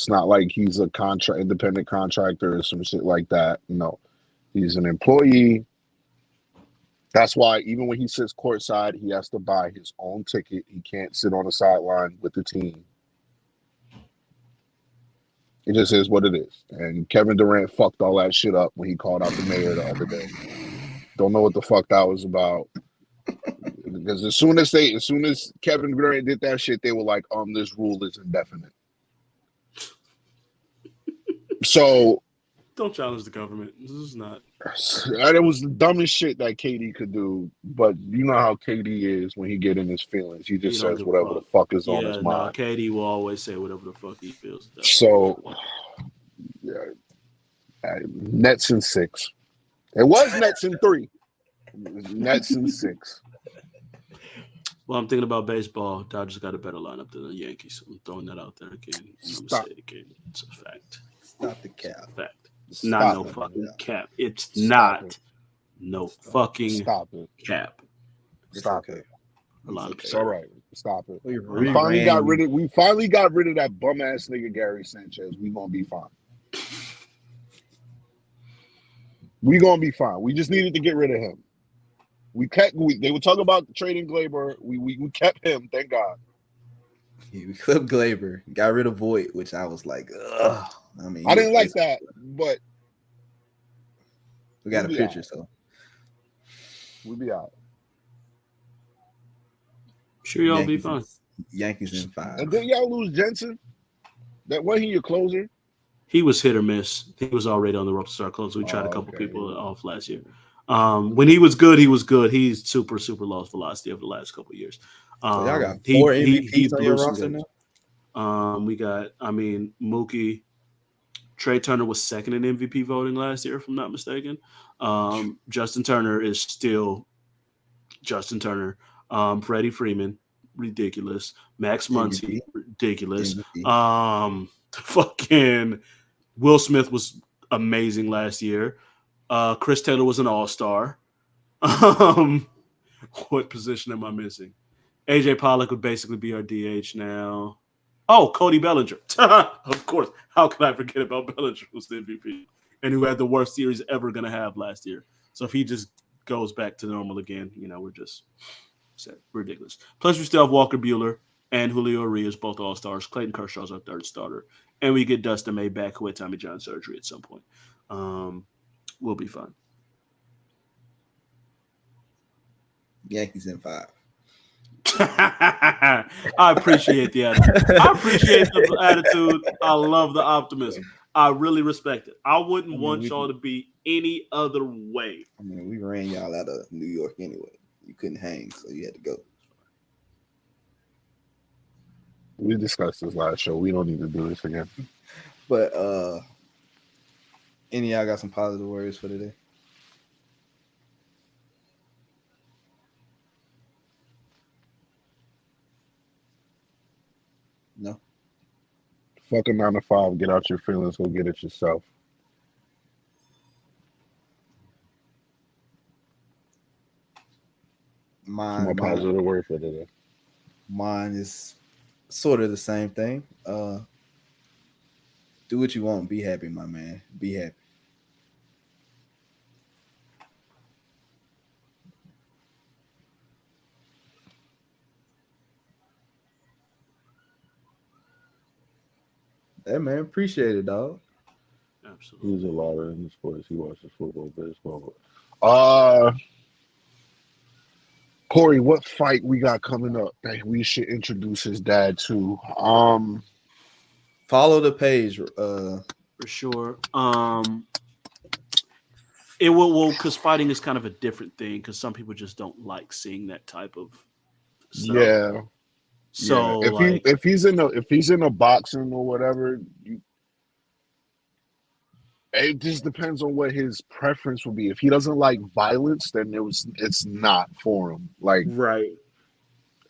not like he's a independent contractor or some shit like that. No, he's an employee. That's why even when he sits courtside, he has to buy his own ticket. He can't sit on the sideline with the team. It just is what it is. And Kevin Durant fucked all that shit up when he called out the mayor the other day. Don't know what the fuck that was about. Because as soon as Kevin Durant did that shit, they were like, this rule is indefinite. So don't challenge the government. This is not. It was the dumbest shit that KD could do, but you know how KD is when he get in his feelings. He just says whatever the fuck is on his mind. KD will always say whatever the fuck he feels. So, Nets in 6. It was Nets in 3. Nets in 6. Well, I'm thinking about baseball. Dodgers got a better lineup than the Yankees. I'm throwing that out there again. I'm gonna say it again. It's a fact. Stop the cap. It's a fact. It's not no fucking cap. It's not no fucking cap. Stop it. It's all right. Stop it. We finally got rid of that bum ass nigga Gary Sanchez. We gonna be fine. We just needed to get rid of him. They were talking about trading Glaber. We kept him. Thank God. We clipped Glaber. Got rid of Voigt, which I was like, ugh. I mean, I didn't like that, but we got a picture, so we'll be out. Sure, y'all be fine. Yankees in 5. And then y'all lose Jensen. That wasn't he your closer? He was hit or miss. He was already on the rope to start close. We tried a couple people off last year. When he was good, he was good. He's super lost velocity over the last couple of years. So y'all got 4 MVPs on your roster now? We got, Mookie. Trey Turner was second in MVP voting last year, if I'm not mistaken. Justin Turner is still Justin Turner. Freddie Freeman, ridiculous. Max Muncy, ridiculous. Fucking Will Smith was amazing last year. Chris Taylor was an all-star. What position am I missing? AJ Pollock would basically be our DH now. Oh, Cody Bellinger. Of course. How could I forget about Bellinger, who's the MVP and who had the worst year he's ever going to have last year? So if he just goes back to normal again, we're just set. Ridiculous. Plus, we still have Walker Buehler and Julio Urias, both all-stars. Clayton Kershaw's our third starter. And we get Dustin May back, who had Tommy John surgery at some point. We'll be fine. Yankees in 5. I appreciate the attitude. I appreciate the attitude. I love the optimism. I really respect it. I wouldn't want y'all to be any other way. We ran y'all out of New York anyway. You couldn't hang, so you had to go. We discussed this last show. We don't need to do this again. But any of y'all got some positive words for today? No. Fuck a 9 to 5. Get out your feelings. Go get it yourself. Mine, positive word for today. Mine is sort of the same thing. Do what you want. Be happy, my man. Be happy. Hey, man. Appreciate it, dog. Absolutely. He's a lot in the sports. He watches football, baseball. Corey, what fight we got coming up that we should introduce his dad to? Follow the page. For sure. It will because fighting is kind of a different thing because some people just don't like seeing that type of stuff. Yeah. So if he's in a boxing or whatever, it just depends on what his preference will be. If he doesn't like violence, then it's not for him. Like right,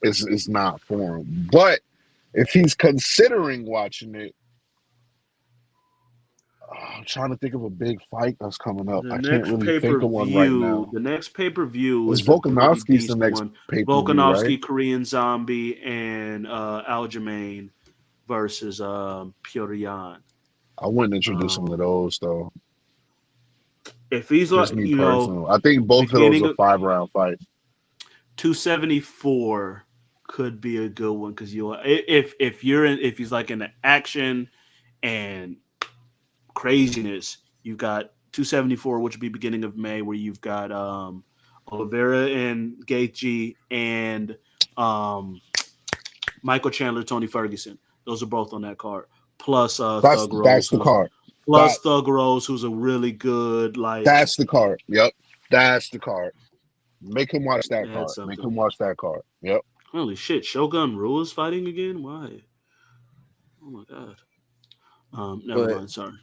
it's not for him. But if he's considering watching it, I'm trying to think of a big fight that's coming up. I can't really think of one right now. The next pay-per-view is Volkanovski's the next pay-per-view, Volkanovski, right? Korean Zombie, and Aljamain versus Pyotr Yan. I wouldn't introduce him to those though. If he's like, I think both of those are 5-round fights. 274 could be a good one because if he's like in the action and craziness, you've got 274, which would be beginning of May, where you've got Oliveira and Gaethje and Michael Chandler, Tony Ferguson. Those are both on that card. Plus Thug Rose. That's the card. Plus Thug Rose, who's a really good That's the card. Yep. That's the card. Make him watch that card. Make him watch that card. Yep. Holy shit. Shogun Rule is fighting again? Why? Oh my god. Never mind. Sorry.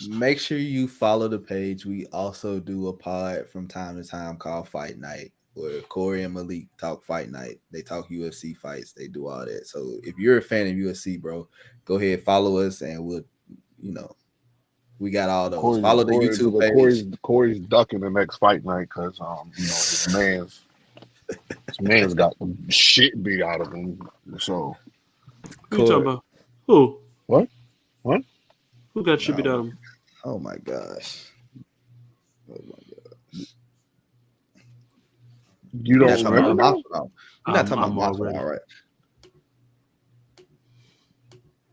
Make sure you follow the page. We also do a pod from time to time called Fight Night, where Corey and Malik talk Fight Night. They talk UFC fights. They do all that. So if you're a fan of UFC, bro, go ahead, follow us, and we'll, we got all those. Follow the YouTube page. Corey's ducking the next Fight Night because his man's got the shit beat out of him. So who you talking about? Who? What? Who got shit beat out of him? Oh my gosh. You don't remember? You're not talking about Masvidal, right?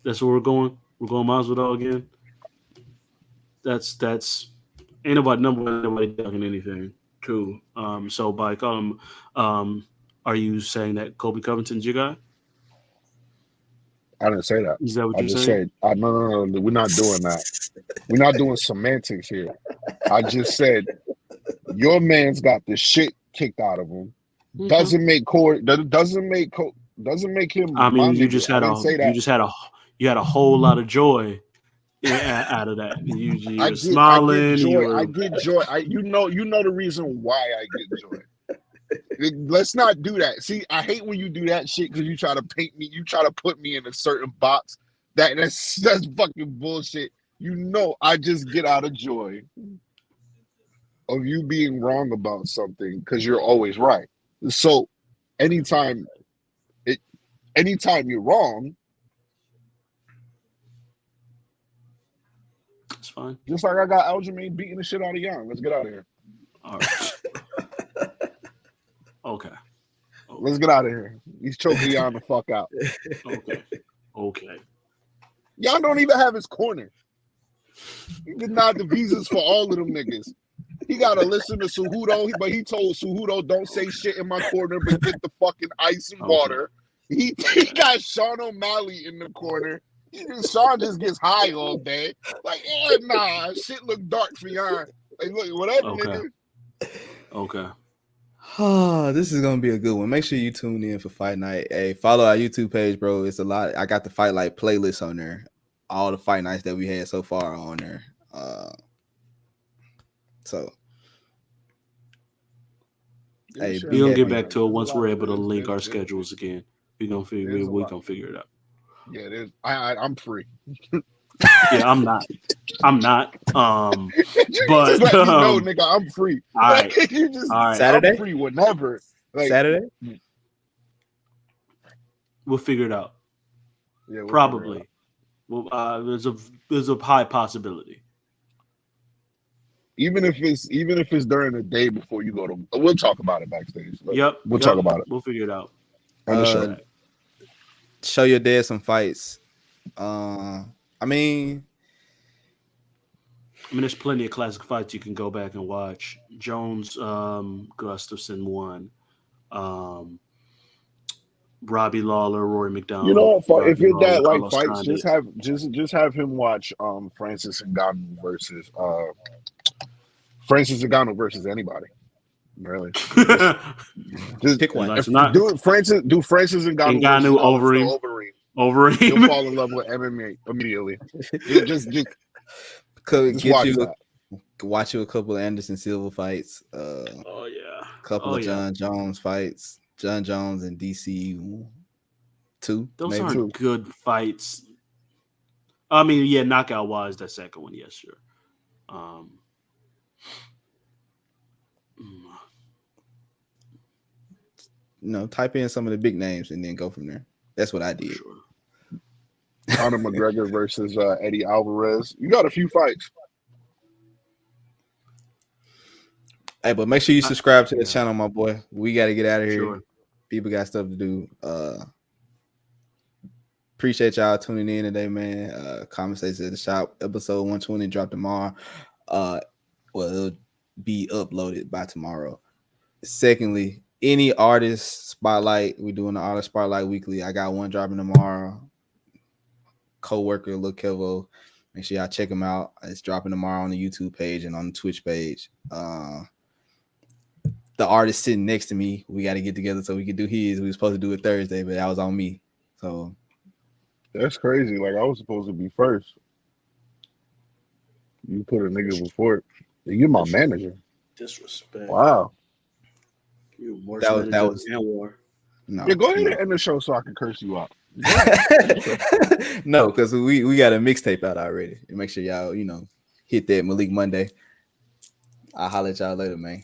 That's where we're going. We're going Masvidal again. That's ain't nobody talking anything. True. So by calling him Are you saying that Kobe Covington's your guy? I didn't say that. Is that what I you're just saying? said, no. We're not doing that. We're not doing semantics here. I just said your man's got the shit kicked out of him. Okay. Doesn't make him. I mean, my you nigga. just I had didn't say that. you had a whole lot of joy out of that. You were smiling. I get joy. You were... I get joy. You know the reason why I get joy. Let's not do that. See, I hate when you do that shit because you try to paint me. You try to put me in a certain box. That's fucking bullshit. You know, I just get out of joy of you being wrong about something because you're always right. So, anytime you're wrong, it's fine. Just like I got Aljamain beating the shit out of Young. Let's get out of here. All right. Okay. Let's get out of here. He's choking Young the fuck out. Okay. Y'all don't even have his corner. He denied the visas for all of them niggas. He got to listen to Cejudo, but he told Cejudo, don't say shit in my corner, but get the fucking ice and water. He got Sean O'Malley in the corner. Sean just gets high all day. Like, nah, shit look dark for y'all. Like, look, whatever, nigga. Okay. Oh, this is gonna be a good one. Make sure you tune in for Fight Night. Hey, follow our YouTube page, bro. It's a lot. I got the Fight Night playlist on there. All the fight nights that we had so far are on there. So, hey, we'll get back to it once we're able to link our schedules again. We're gonna figure it out. Yeah, it is. I'm free. Yeah, I'm not. But just let me know, nigga, I'm free. All right. All right. Saturday? I'm free whenever. Like, Saturday? We'll figure it out. Yeah, probably. Well, there's a high possibility. Even if it's during the day before you go to, we'll talk about it backstage. We'll talk about it. We'll figure it out. Show your dad some fights. I mean, there's plenty of classic fights you can go back and watch. Jones, Gustafson won. Robbie Lawler, Rory McDonald. You know what? If your dad like Carlos fights, Condit. just have him watch Francis Ngannou versus anybody. Really, just pick one. Do Francis Ngannou Overeem. You'll fall in love with MMA immediately. just watch you a couple of Anderson Silva fights. A couple of John Jones fights. John Jones and DC 2. Those aren't good fights. I mean, yeah, knockout wise, that second one, yes, sure. Type in some of the big names and then go from there. That's what I did. Sure. Conor McGregor versus Eddie Alvarez. You got a few fights. Hey, but make sure you subscribe to the channel, my boy. We got to get out of here. Sure. People got stuff to do. Appreciate y'all tuning in today, man. Conversations at the Shop, episode 120 drop tomorrow. It'll be uploaded by tomorrow. Secondly, any artist spotlight, we're doing the artist spotlight weekly. I got one dropping tomorrow. Co-worker Lil Kevo. Make sure y'all check him out. It's dropping tomorrow on the YouTube page and on the Twitch page. The artist sitting next to me, we got to get together so we could do his. We were supposed to do it Thursday, but that was on me. So that's crazy. Like, I was supposed to be first. You put a nigga before it. You're my manager. Disrespect. Wow. You worse that was war. No. Yeah, go ahead and end the show so I can curse you out. No, because we got a mixtape out already. Make sure y'all, hit that Malik Monday. I'll holler at y'all later, man.